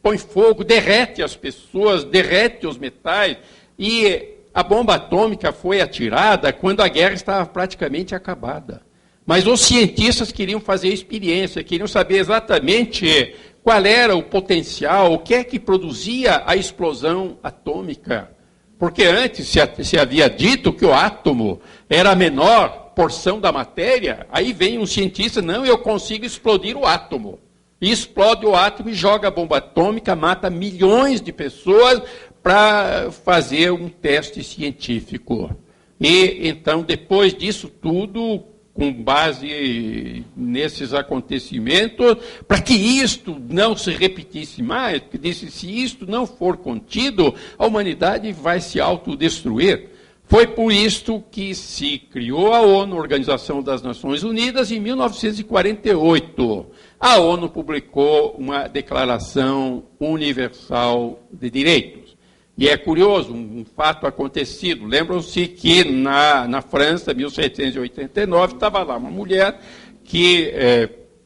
A: põe fogo, derrete as pessoas, derrete os metais, e a bomba atômica foi atirada quando a guerra estava praticamente acabada. Mas os cientistas queriam fazer experiência, queriam saber exatamente qual era o potencial, o que é que produzia a explosão atômica. Porque antes se havia dito que o átomo era a menor porção da matéria, aí vem um cientista, não, eu consigo explodir o átomo. E explode o átomo e joga a bomba atômica, mata milhões de pessoas, para fazer um teste científico. E, então, depois disso tudo, com base nesses acontecimentos, para que isto não se repetisse mais, porque disse, se isto não for contido, a humanidade vai se autodestruir. Foi por isto que se criou a ONU, Organização das Nações Unidas, em 1948. A ONU publicou uma Declaração Universal de Direitos. E é curioso, um fato acontecido. Lembram-se que na França, em 1789, estava lá uma mulher que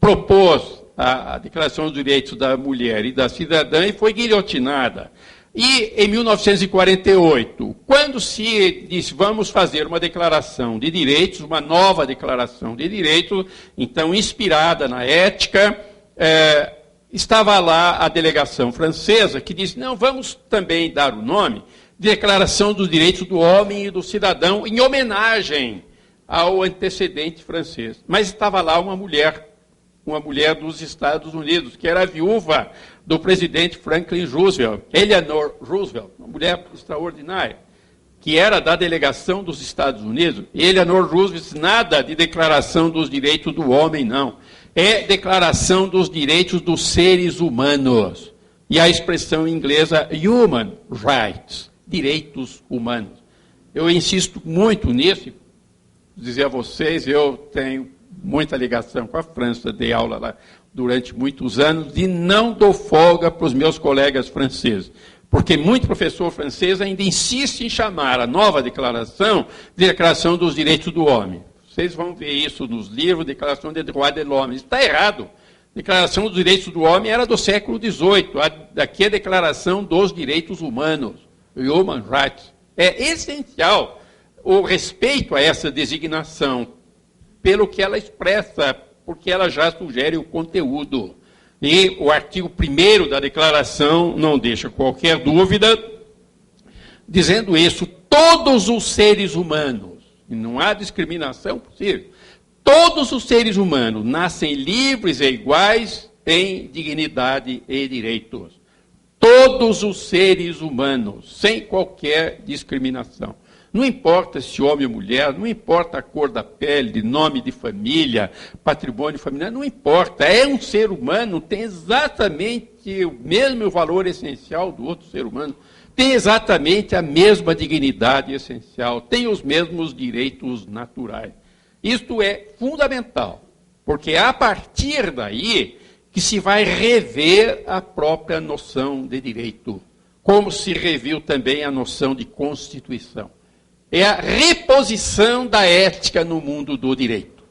A: propôs a Declaração dos Direitos da Mulher e da Cidadã e foi guilhotinada. E em 1948, quando se disse vamos fazer uma declaração de direitos, uma nova declaração de direitos, então inspirada na ética, estava lá a delegação francesa que disse, não, vamos também dar o nome de Declaração dos Direitos do Homem e do Cidadão, em homenagem ao antecedente francês. Mas estava lá uma mulher dos Estados Unidos, que era a viúva do presidente Franklin Roosevelt, Eleanor Roosevelt, uma mulher extraordinária, que era da delegação dos Estados Unidos. E Eleanor Roosevelt disse, nada de Declaração dos Direitos do Homem, não. É Declaração dos Direitos dos Seres Humanos. E a expressão inglesa Human Rights, direitos humanos. Eu insisto muito nisso, dizer a vocês, eu tenho muita ligação com a França, dei aula lá durante muitos anos, e não dou folga para os meus colegas franceses. Porque muito professor francês ainda insiste em chamar a nova declaração de Declaração dos Direitos do Homem. Vocês vão ver isso nos livros, Declaração des Droits de l'Homme. Isso está errado. Declaração dos Direitos do Homem era do século XVIII. Aqui é a Declaração dos Direitos Humanos, Human Rights. É essencial o respeito a essa designação, pelo que ela expressa, porque ela já sugere o conteúdo. E o artigo 1º da declaração não deixa qualquer dúvida, dizendo isso, todos os seres humanos, e não há discriminação possível, todos os seres humanos nascem livres e iguais em dignidade e direitos. Todos os seres humanos, sem qualquer discriminação. Não importa se homem ou mulher, não importa a cor da pele, nome de família, patrimônio familiar, não importa. É um ser humano, tem exatamente o mesmo valor essencial do outro ser humano, tem exatamente a mesma dignidade essencial, tem os mesmos direitos naturais. Isto é fundamental, porque é a partir daí que se vai rever a própria noção de direito, como se reviu também a noção de Constituição. É a reposição da ética no mundo do direito.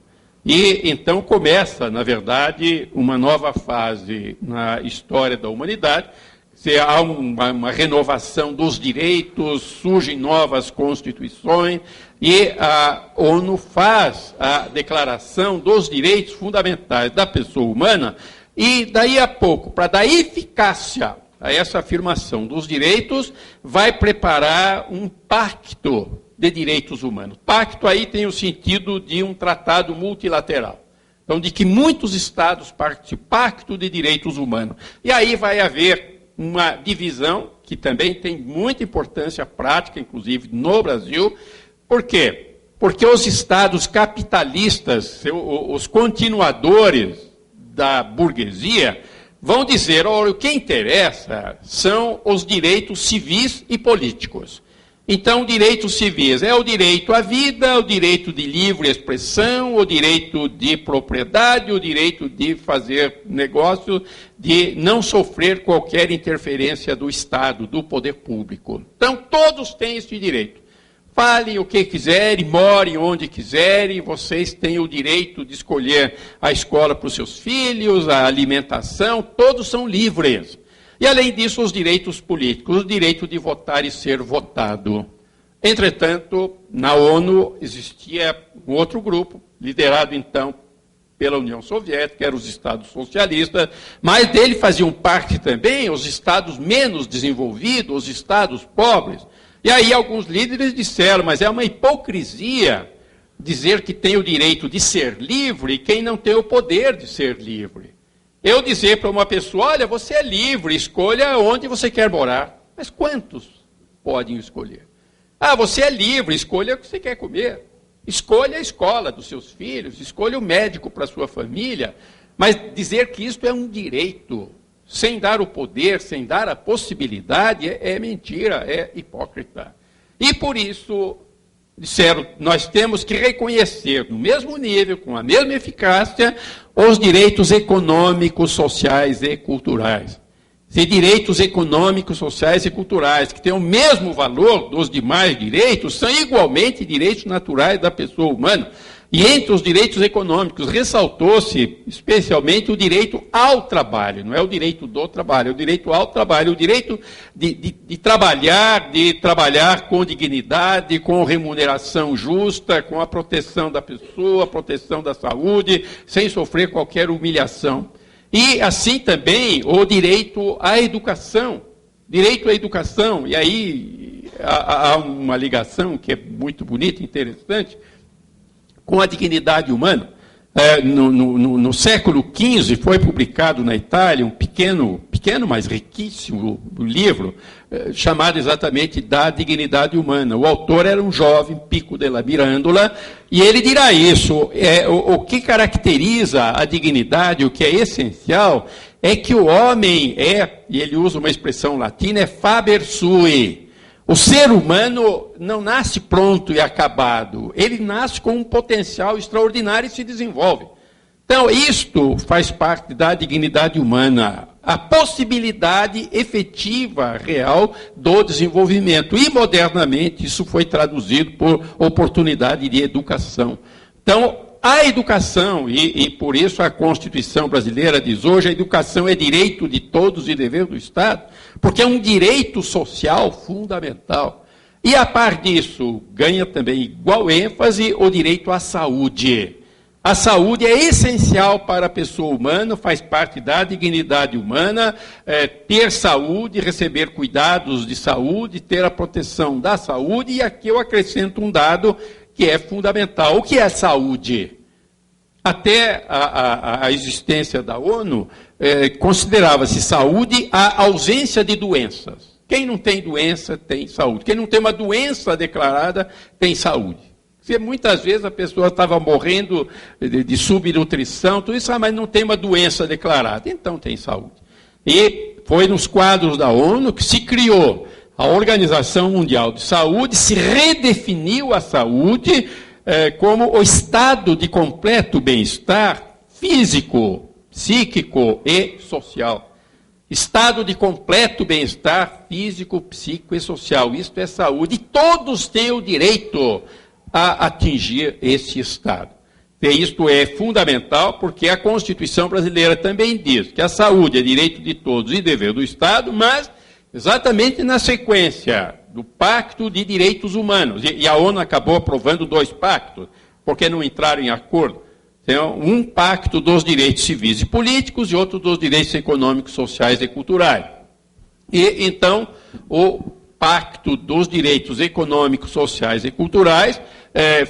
A: E então começa, na verdade, uma nova fase na história da humanidade. Se há uma renovação dos direitos, surgem novas constituições, e a ONU faz a declaração dos direitos fundamentais da pessoa humana, e daí a pouco, para dar eficácia a essa afirmação dos direitos, vai preparar um pacto de direitos humanos. Pacto aí tem o sentido de um tratado multilateral. Então, de que muitos estados participam, pacto de direitos humanos. E aí vai haver uma divisão, que também tem muita importância prática, inclusive no Brasil. Por quê? Porque os estados capitalistas, os continuadores da burguesia, vão dizer, olha, o que interessa são os direitos civis e políticos. Então, direitos civis é o direito à vida, o direito de livre expressão, o direito de propriedade, o direito de fazer negócio, de não sofrer qualquer interferência do Estado, do poder público. Então, todos têm esse direito. Falem o que quiserem, morem onde quiserem, vocês têm o direito de escolher a escola para os seus filhos, a alimentação, todos são livres. E, além disso, os direitos políticos, o direito de votar e ser votado. Entretanto, na ONU existia um outro grupo, liderado, então, pela União Soviética, eram os Estados socialistas, mas dele faziam parte também os Estados menos desenvolvidos, os Estados pobres. E aí alguns líderes disseram, mas é uma hipocrisia dizer que tem o direito de ser livre quem não tem o poder de ser livre. Eu dizer para uma pessoa, olha, você é livre, escolha onde você quer morar. Mas quantos podem escolher? Ah, você é livre, escolha o que você quer comer. Escolha a escola dos seus filhos, escolha o médico para a sua família. Mas dizer que isto é um direito, sem dar o poder, sem dar a possibilidade, é mentira, é hipócrita. E por isso, disseram, nós temos que reconhecer, no mesmo nível, com a mesma eficácia, os direitos econômicos, sociais e culturais. Se direitos econômicos, sociais e culturais, que têm o mesmo valor dos demais direitos, são igualmente direitos naturais da pessoa humana. E entre os direitos econômicos, ressaltou-se especialmente o direito ao trabalho, não é o direito do trabalho, é o direito ao trabalho, o direito de trabalhar com dignidade, com remuneração justa, com a proteção da pessoa, a proteção da saúde, sem sofrer qualquer humilhação. E assim também o direito à educação. Direito à educação, e aí há uma ligação que é muito bonita, interessante, com a dignidade humana. No século XV foi publicado na Itália um pequeno, mas riquíssimo livro, chamado exatamente Da Dignidade Humana. O autor era um jovem, Pico della Mirandola, e ele dirá isso, o que caracteriza a dignidade, o que é essencial, é que o homem e ele usa uma expressão latina, faber sui. O ser humano não nasce pronto e acabado, ele nasce com um potencial extraordinário e se desenvolve. Então, isto faz parte da dignidade humana, a possibilidade efetiva, real, do desenvolvimento. E, modernamente, isso foi traduzido por oportunidade de educação. Então, a educação, e por isso a Constituição brasileira diz hoje, a educação é direito de todos e dever do Estado, porque é um direito social fundamental. E, a par disso, ganha também igual ênfase o direito à saúde. A saúde é essencial para a pessoa humana, faz parte da dignidade humana, ter saúde, receber cuidados de saúde, ter a proteção da saúde, e aqui eu acrescento um dado que é fundamental. O que é saúde? Até a existência da ONU, considerava-se saúde a ausência de doenças. Quem não tem doença, tem saúde. Quem não tem uma doença declarada, tem saúde. Porque muitas vezes a pessoa estava morrendo de subnutrição, tudo isso, mas não tem uma doença declarada, então tem saúde. E foi nos quadros da ONU que se criou a Organização Mundial de Saúde, se redefiniu a saúde como o estado de completo bem-estar físico, psíquico e social. Estado de completo bem-estar físico, psíquico e social. Isto é saúde. E todos têm o direito a atingir esse estado. E isto é fundamental porque a Constituição brasileira também diz que a saúde é direito de todos e dever do Estado, mas exatamente na sequência do Pacto de Direitos Humanos. E a ONU acabou aprovando 2 pactos, porque não entraram em acordo. Então, um pacto dos direitos civis e políticos e outro dos direitos econômicos, sociais e culturais. E, então, o Pacto dos Direitos Econômicos, Sociais e Culturais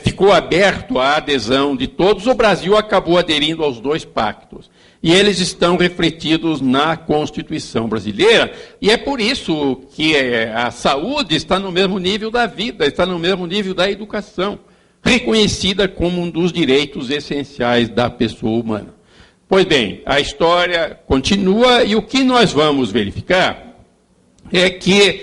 A: ficou aberto à adesão de todos. O Brasil acabou aderindo aos 2 pactos. E eles estão refletidos na Constituição brasileira. E é por isso que a saúde está no mesmo nível da vida, está no mesmo nível da educação, reconhecida como um dos direitos essenciais da pessoa humana. Pois bem, a história continua e o que nós vamos verificar é que,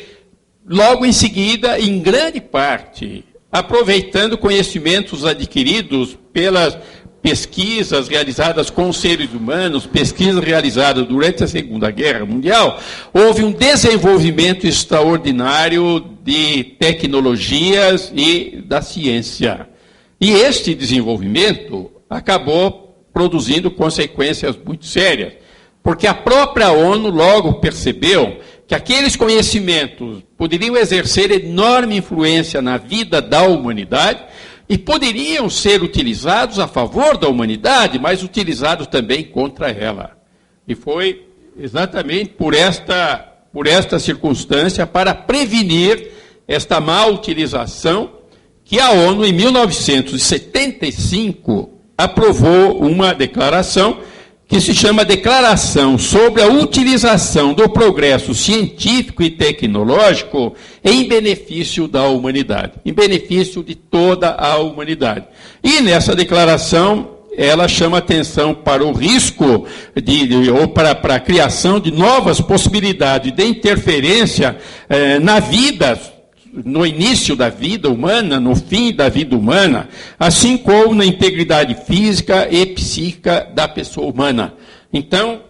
A: logo em seguida, em grande parte, aproveitando conhecimentos adquiridos pelas pesquisas realizadas com seres humanos, pesquisas realizadas durante a Segunda Guerra Mundial, houve um desenvolvimento extraordinário de tecnologias e da ciência. E este desenvolvimento acabou produzindo consequências muito sérias, porque a própria ONU logo percebeu que aqueles conhecimentos poderiam exercer enorme influência na vida da humanidade e poderiam ser utilizados a favor da humanidade, mas utilizados também contra ela. E foi exatamente por esta circunstância, para prevenir esta má utilização, que a ONU, em 1975, aprovou uma declaração que se chama Declaração sobre a Utilização do Progresso Científico e Tecnológico em benefício da humanidade, em benefício de toda a humanidade. E nessa declaração, ela chama atenção para o risco ou para a criação de novas possibilidades de interferência na vida, no início da vida humana, no fim da vida humana, assim como na integridade física e psíquica da pessoa humana. Então,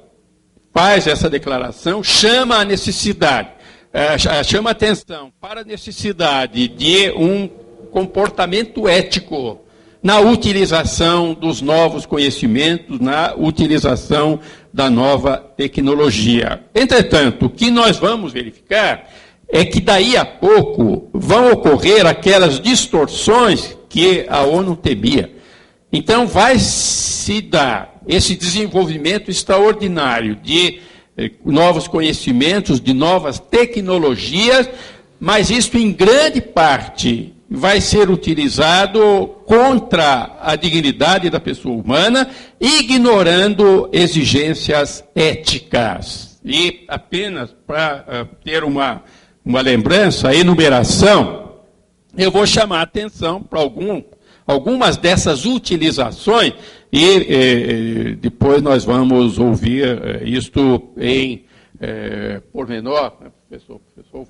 A: faz essa declaração, chama a necessidade, chama atenção para a necessidade de um comportamento ético na utilização dos novos conhecimentos, na utilização da nova tecnologia. Entretanto, o que nós vamos verificar é que daí a pouco vão ocorrer aquelas distorções que a ONU temia. Então vai se dar esse desenvolvimento extraordinário de novos conhecimentos, de novas tecnologias, mas isso em grande parte vai ser utilizado contra a dignidade da pessoa humana, ignorando exigências éticas. E apenas para ter uma lembrança, a enumeração, eu vou chamar a atenção para algumas dessas utilizações e depois nós vamos ouvir isto em pormenor. O professor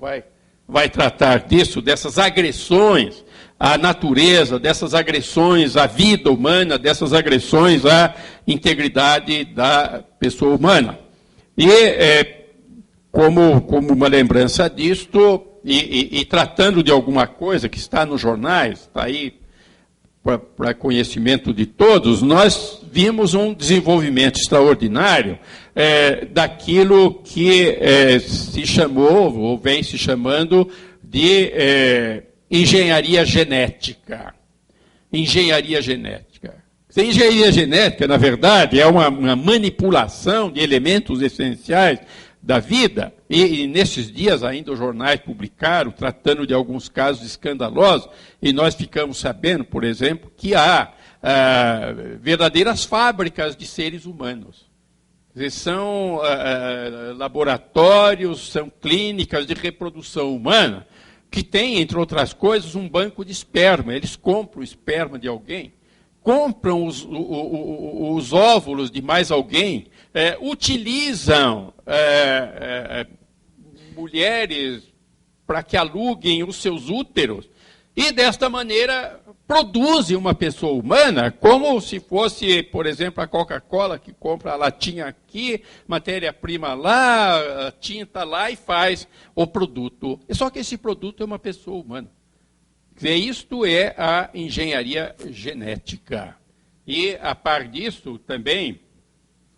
A: vai tratar disso, dessas agressões à natureza, dessas agressões à vida humana, dessas agressões à integridade da pessoa humana. E como uma lembrança disto, e tratando de alguma coisa que está nos jornais, está aí para conhecimento de todos, nós vimos um desenvolvimento extraordinário daquilo que se chamou, ou vem se chamando, de engenharia genética. Engenharia genética. Engenharia genética, na verdade, é uma manipulação de elementos essenciais da vida, e nesses dias ainda os jornais publicaram, tratando de alguns casos escandalosos, e nós ficamos sabendo, por exemplo, que há verdadeiras fábricas de seres humanos. São laboratórios, são clínicas de reprodução humana, que têm, entre outras coisas, um banco de esperma. Eles compram o esperma de alguém, compram os óvulos de mais alguém, utilizam mulheres para que aluguem os seus úteros, e desta maneira produzem uma pessoa humana, como se fosse, por exemplo, a Coca-Cola, que compra a latinha aqui, matéria-prima lá, tinta lá e faz o produto. Só que esse produto é uma pessoa humana. Quer dizer, isto é a engenharia genética. E, a par disso, também,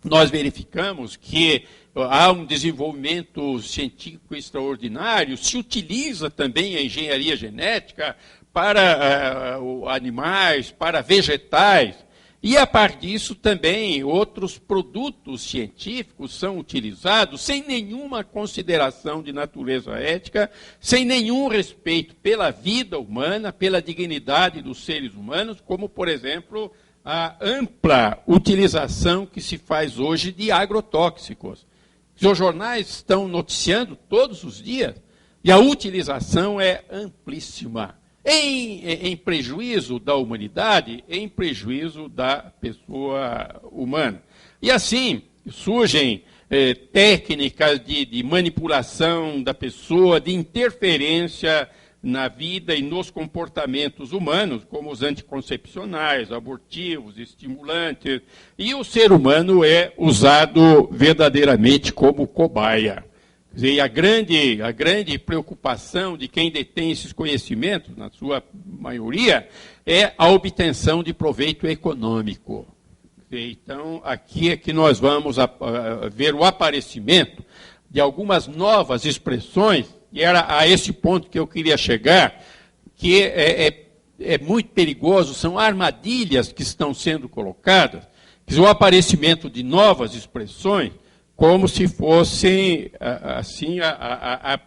A: nós verificamos que há um desenvolvimento científico extraordinário, se utiliza também a engenharia genética para animais, para vegetais, e a par disso também outros produtos científicos são utilizados sem nenhuma consideração de natureza ética, sem nenhum respeito pela vida humana, pela dignidade dos seres humanos, como, por exemplo, a ampla utilização que se faz hoje de agrotóxicos. Os jornais estão noticiando todos os dias, e a utilização é amplíssima, em prejuízo da humanidade, em prejuízo da pessoa humana. E assim surgem técnicas de manipulação da pessoa, de interferência na vida e nos comportamentos humanos, como os anticoncepcionais, abortivos, estimulantes, e o ser humano é usado verdadeiramente como cobaia. Quer dizer, a grande preocupação de quem detém esses conhecimentos, na sua maioria, é a obtenção de proveito econômico. Então, aqui é que nós vamos ver o aparecimento de algumas novas expressões, e era a esse ponto que eu queria chegar, que é muito perigoso, são armadilhas que estão sendo colocadas, quer dizer, o aparecimento de novas expressões, como se fossem, assim,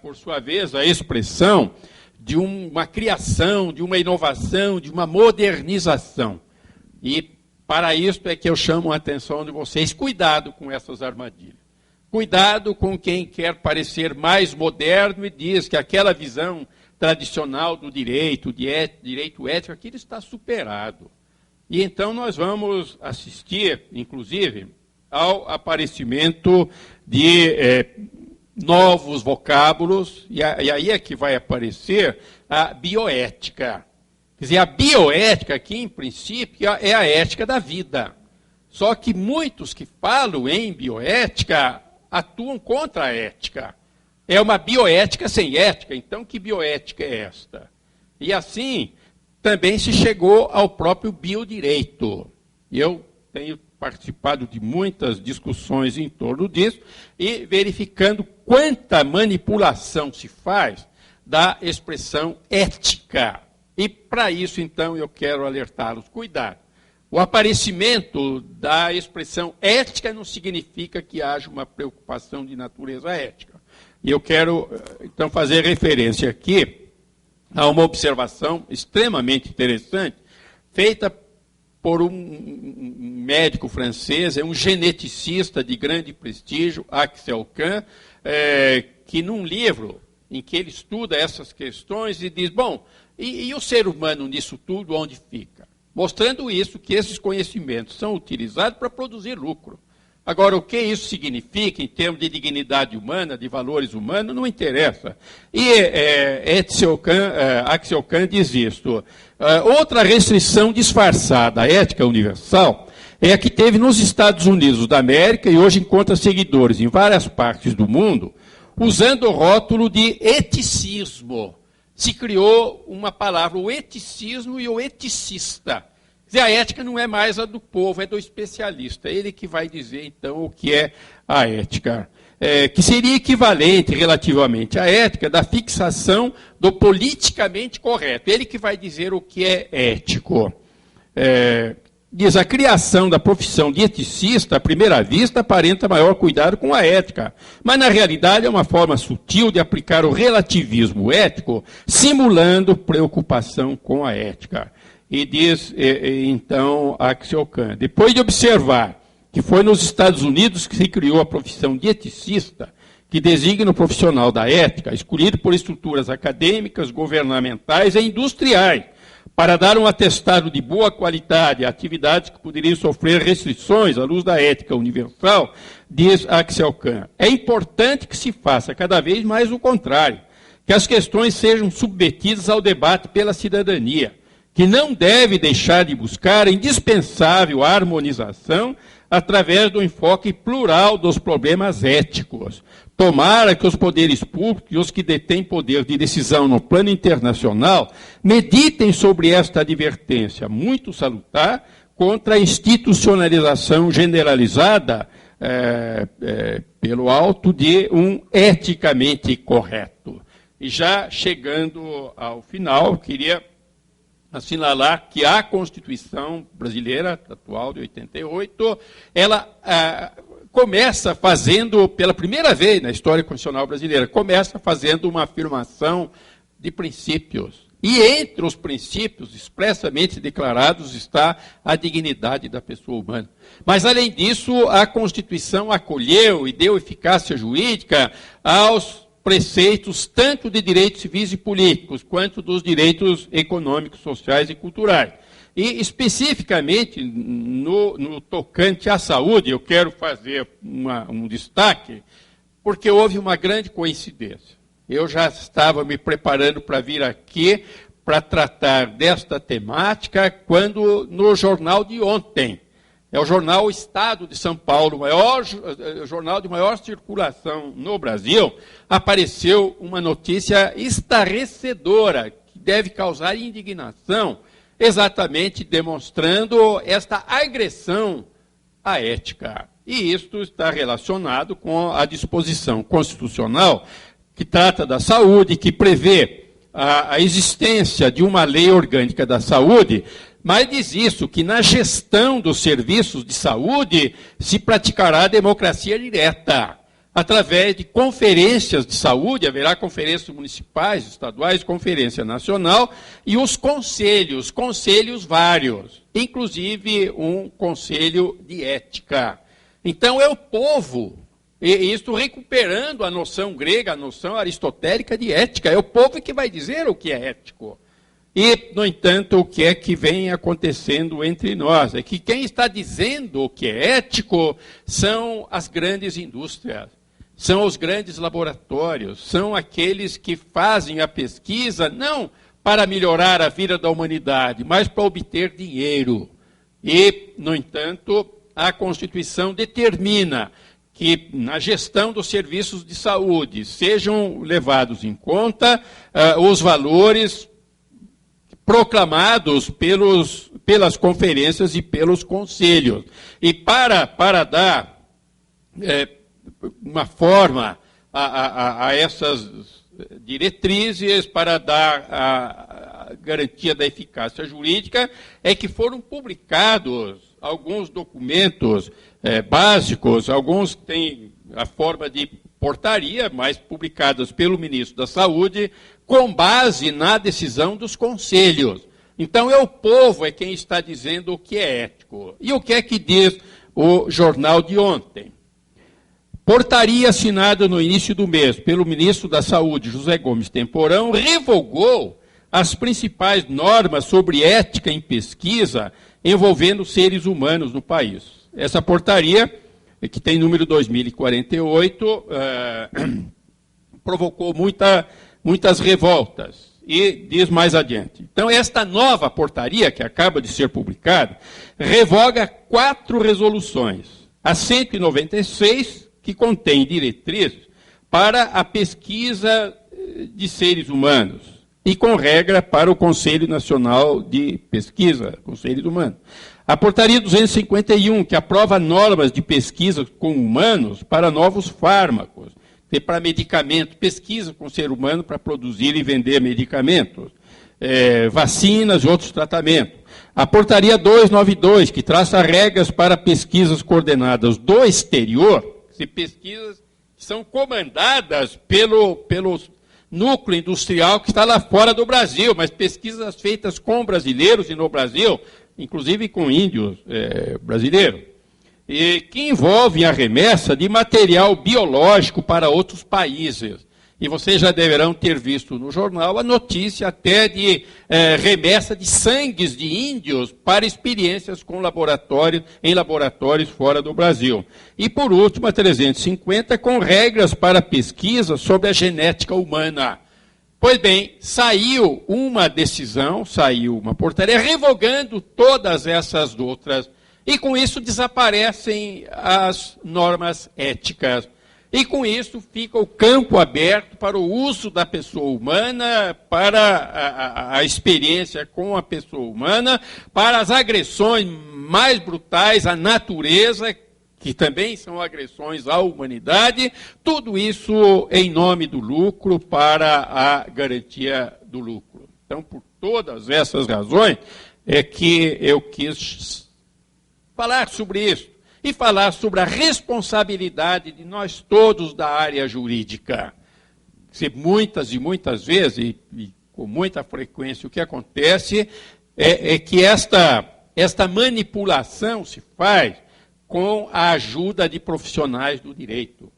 A: por sua vez, a expressão de uma criação, de uma inovação, de uma modernização. E para isso é que eu chamo a atenção de vocês, cuidado com essas armadilhas. Cuidado com quem quer parecer mais moderno e diz que aquela visão tradicional do direito, direito ético, aquilo está superado. E então nós vamos assistir, inclusive, ao aparecimento de novos vocábulos, e aí é que vai aparecer a bioética. Quer dizer, a bioética aqui, em princípio, é a ética da vida. Só que muitos que falam em bioética atuam contra a ética. É uma bioética sem ética, então que bioética é esta? E assim, também se chegou ao próprio biodireito. Eu tenho participado de muitas discussões em torno disso e verificando quanta manipulação se faz da expressão ética. E para isso, então, eu quero alertá-los. Cuidado. O aparecimento da expressão ética não significa que haja uma preocupação de natureza ética. E eu quero, então, fazer referência aqui a uma observação extremamente interessante, feita por um médico francês, um geneticista de grande prestígio, Axel Kahn, que num livro em que ele estuda essas questões e diz, bom, e o ser humano nisso tudo onde fica? Mostrando isso, que esses conhecimentos são utilizados para produzir lucro. Agora, o que isso significa em termos de dignidade humana, de valores humanos, não interessa. E Axel Kahn diz isto. Outra restrição disfarçada à ética universal é a que teve nos Estados Unidos da América e hoje encontra seguidores em várias partes do mundo, usando o rótulo de eticismo. Se criou uma palavra, o eticismo e o eticista. Quer dizer, a ética não é mais a do povo, é do especialista. É ele que vai dizer, então, o que é a ética. Que seria equivalente, relativamente à ética, da fixação do politicamente correto. Ele que vai dizer o que é ético. Diz, a criação da profissão de eticista, à primeira vista, aparenta maior cuidado com a ética. Mas, na realidade, é uma forma sutil de aplicar o relativismo ético, simulando preocupação com a ética. E diz, então, Axel Kahn, depois de observar que foi nos Estados Unidos que se criou a profissão de eticista, que designa o profissional da ética, escolhido por estruturas acadêmicas, governamentais e industriais, para dar um atestado de boa qualidade a atividades que poderiam sofrer restrições à luz da ética universal, diz Axel Kahn. É importante que se faça cada vez mais o contrário, que as questões sejam submetidas ao debate pela cidadania, que não deve deixar de buscar a indispensável harmonização através do enfoque plural dos problemas éticos. Tomara que os poderes públicos e os que detêm poder de decisão no plano internacional meditem sobre esta advertência muito salutar contra a institucionalização generalizada pelo alto de um eticamente correto. E já chegando ao final, queria assinalar que a Constituição brasileira, atual de 88, ela começa fazendo, pela primeira vez na história constitucional brasileira, começa fazendo uma afirmação de princípios. E entre os princípios expressamente declarados está a dignidade da pessoa humana. Mas, além disso, a Constituição acolheu e deu eficácia jurídica aos preceitos tanto de direitos civis e políticos, quanto dos direitos econômicos, sociais e culturais. E, especificamente, no tocante à saúde, eu quero fazer um destaque, porque houve uma grande coincidência. Eu já estava me preparando para vir aqui para tratar desta temática, quando no jornal de ontem, é o jornal Estado de São Paulo, o jornal de maior circulação no Brasil, apareceu uma notícia estarrecedora, que deve causar indignação, exatamente demonstrando esta agressão à ética. E isto está relacionado com a disposição constitucional que trata da saúde, que prevê a existência de uma lei orgânica da saúde, mas diz isso, que na gestão dos serviços de saúde se praticará a democracia direta. Através de conferências de saúde, haverá conferências municipais, estaduais, conferência nacional, e os conselhos vários, inclusive um conselho de ética. Então é o povo, e isto recuperando a noção grega, a noção aristotélica de ética, é o povo que vai dizer o que é ético. E, no entanto, o que é que vem acontecendo entre nós? É que quem está dizendo o que é ético são as grandes indústrias, são os grandes laboratórios, são aqueles que fazem a pesquisa não para melhorar a vida da humanidade, mas para obter dinheiro. E, no entanto, a Constituição determina que na gestão dos serviços de saúde sejam levados em conta os valores proclamados pelas conferências e pelos conselhos. E para dar uma forma a essas diretrizes, para dar a garantia da eficácia jurídica, é que foram publicados alguns documentos básicos, alguns têm a forma de portaria, mas publicadas pelo ministro da Saúde, com base na decisão dos conselhos. Então, é o povo quem está dizendo o que é ético. E o que é que diz o jornal de ontem? Portaria assinada no início do mês pelo ministro da Saúde, José Gomes Temporão, revogou as principais normas sobre ética em pesquisa envolvendo seres humanos no país. Essa portaria, que tem número 2048, provocou muitas revoltas. E diz mais adiante. Então, esta nova portaria, que acaba de ser publicada, revoga 4 resoluções. A 196, que contém diretrizes para a pesquisa de seres humanos, e com regra para o Conselho Nacional de Pesquisa, Conselhos Humanos. A portaria 251, que aprova normas de pesquisa com humanos para novos fármacos, para medicamentos, pesquisa com o ser humano para produzir e vender medicamentos, vacinas e outros tratamentos. A portaria 292, que traça regras para pesquisas coordenadas do exterior, pesquisas que são comandadas pelo núcleo industrial que está lá fora do Brasil, mas pesquisas feitas com brasileiros e no Brasil, inclusive com índios brasileiros. e que envolvem a remessa de material biológico para outros países. E vocês já deverão ter visto no jornal a notícia até de remessa de sangues de índios para experiências com em laboratórios fora do Brasil. E, por último, a 350, com regras para pesquisa sobre a genética humana. Pois bem, saiu uma decisão, saiu uma portaria revogando todas essas outras, e com isso desaparecem as normas éticas. E com isso fica o campo aberto para o uso da pessoa humana, para a experiência com a pessoa humana, para as agressões mais brutais à natureza, que também são agressões à humanidade, tudo isso em nome do lucro, para a garantia do lucro. Então, por todas essas razões, é que eu quis falar sobre isso. E falar sobre a responsabilidade de nós todos da área jurídica. Muitas e muitas vezes, e com muita frequência, o que acontece é que esta manipulação se faz com a ajuda de profissionais do direito.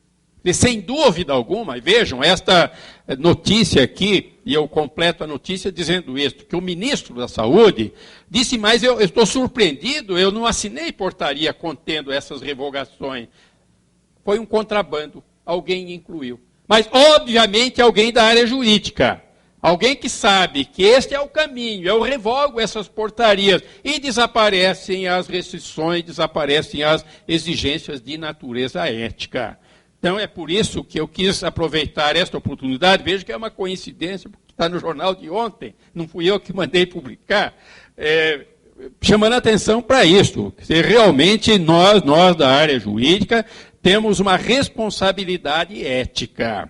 A: E, sem dúvida alguma, vejam, esta notícia aqui, e eu completo a notícia dizendo isto, que o ministro da Saúde disse, mas eu estou surpreendido, eu não assinei portaria contendo essas revogações. Foi um contrabando, alguém incluiu. Mas, obviamente, alguém da área jurídica. Alguém que sabe que este é o caminho, eu revogo essas portarias, e desaparecem as restrições, desaparecem as exigências de natureza ética. Então, é por isso que eu quis aproveitar esta oportunidade. Vejo que é uma coincidência, porque está no jornal de ontem, não fui eu que mandei publicar, chamando a atenção para isso. Realmente, nós da área jurídica, temos uma responsabilidade ética.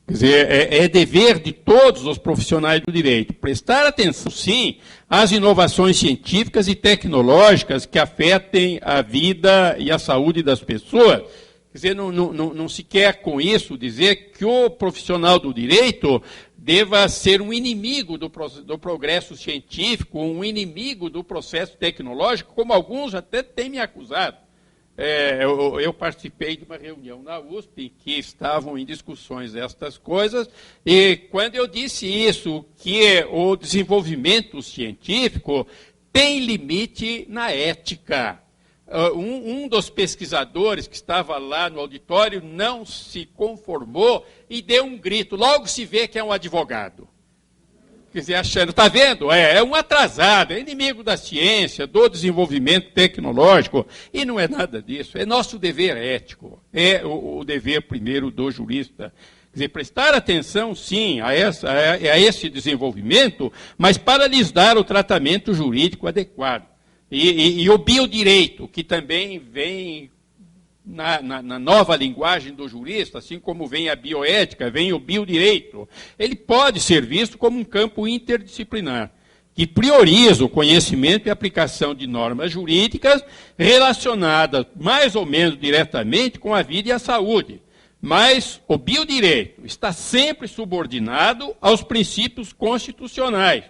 A: Quer dizer, é dever de todos os profissionais do direito prestar atenção, sim, às inovações científicas e tecnológicas que afetem a vida e a saúde das pessoas. Quer dizer, não se quer com isso dizer que o profissional do direito deva ser um inimigo do progresso científico, um inimigo do processo tecnológico, como alguns até têm me acusado. Eu participei de uma reunião na USP em que estavam em discussões estas coisas, e quando eu disse isso, que o desenvolvimento científico tem limite na ética. Um dos pesquisadores que estava lá no auditório não se conformou e deu um grito. Logo se vê que é um advogado. Quer dizer, achando, está vendo? É um atrasado, é inimigo da ciência, do desenvolvimento tecnológico. E não é nada disso. É nosso dever ético. É o dever, primeiro, do jurista. Quer dizer, prestar atenção, sim, a esse desenvolvimento, mas para lhes dar o tratamento jurídico adequado. E o biodireito, que também vem na nova linguagem do jurista, assim como vem a bioética, vem o biodireito, ele pode ser visto como um campo interdisciplinar, que prioriza o conhecimento e aplicação de normas jurídicas relacionadas mais ou menos diretamente com a vida e a saúde. Mas o biodireito está sempre subordinado aos princípios constitucionais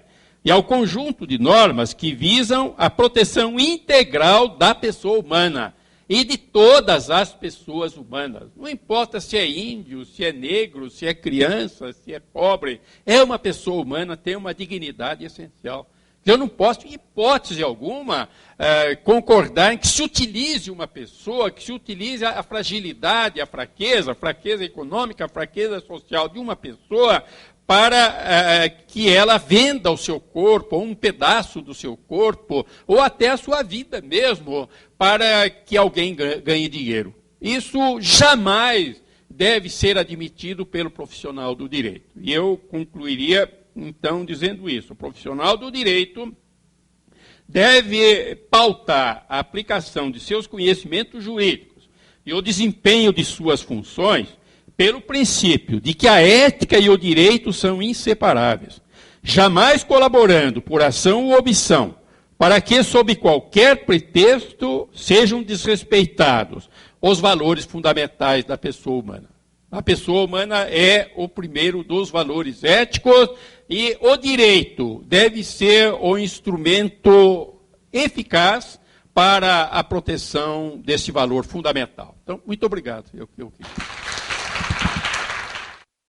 A: e ao conjunto de normas que visam a proteção integral da pessoa humana e de todas as pessoas humanas. Não importa se é índio, se é negro, se é criança, se é pobre, é uma pessoa humana, tem uma dignidade essencial. Eu não posso, em hipótese alguma, concordar em que se utilize uma pessoa, que se utilize a fragilidade, a fraqueza econômica, a fraqueza social de uma pessoa para que ela venda o seu corpo, ou um pedaço do seu corpo, ou até a sua vida mesmo, para que alguém ganhe dinheiro. Isso jamais deve ser admitido pelo profissional do direito. E eu concluiria, então, dizendo isso. O profissional do direito deve pautar a aplicação de seus conhecimentos jurídicos e o desempenho de suas funções pelo princípio de que a ética e o direito são inseparáveis, jamais colaborando por ação ou omissão para que, sob qualquer pretexto, sejam desrespeitados os valores fundamentais da pessoa humana. A pessoa humana é o primeiro dos valores éticos e o direito deve ser o instrumento eficaz para a proteção desse valor fundamental. Então, muito obrigado. Eu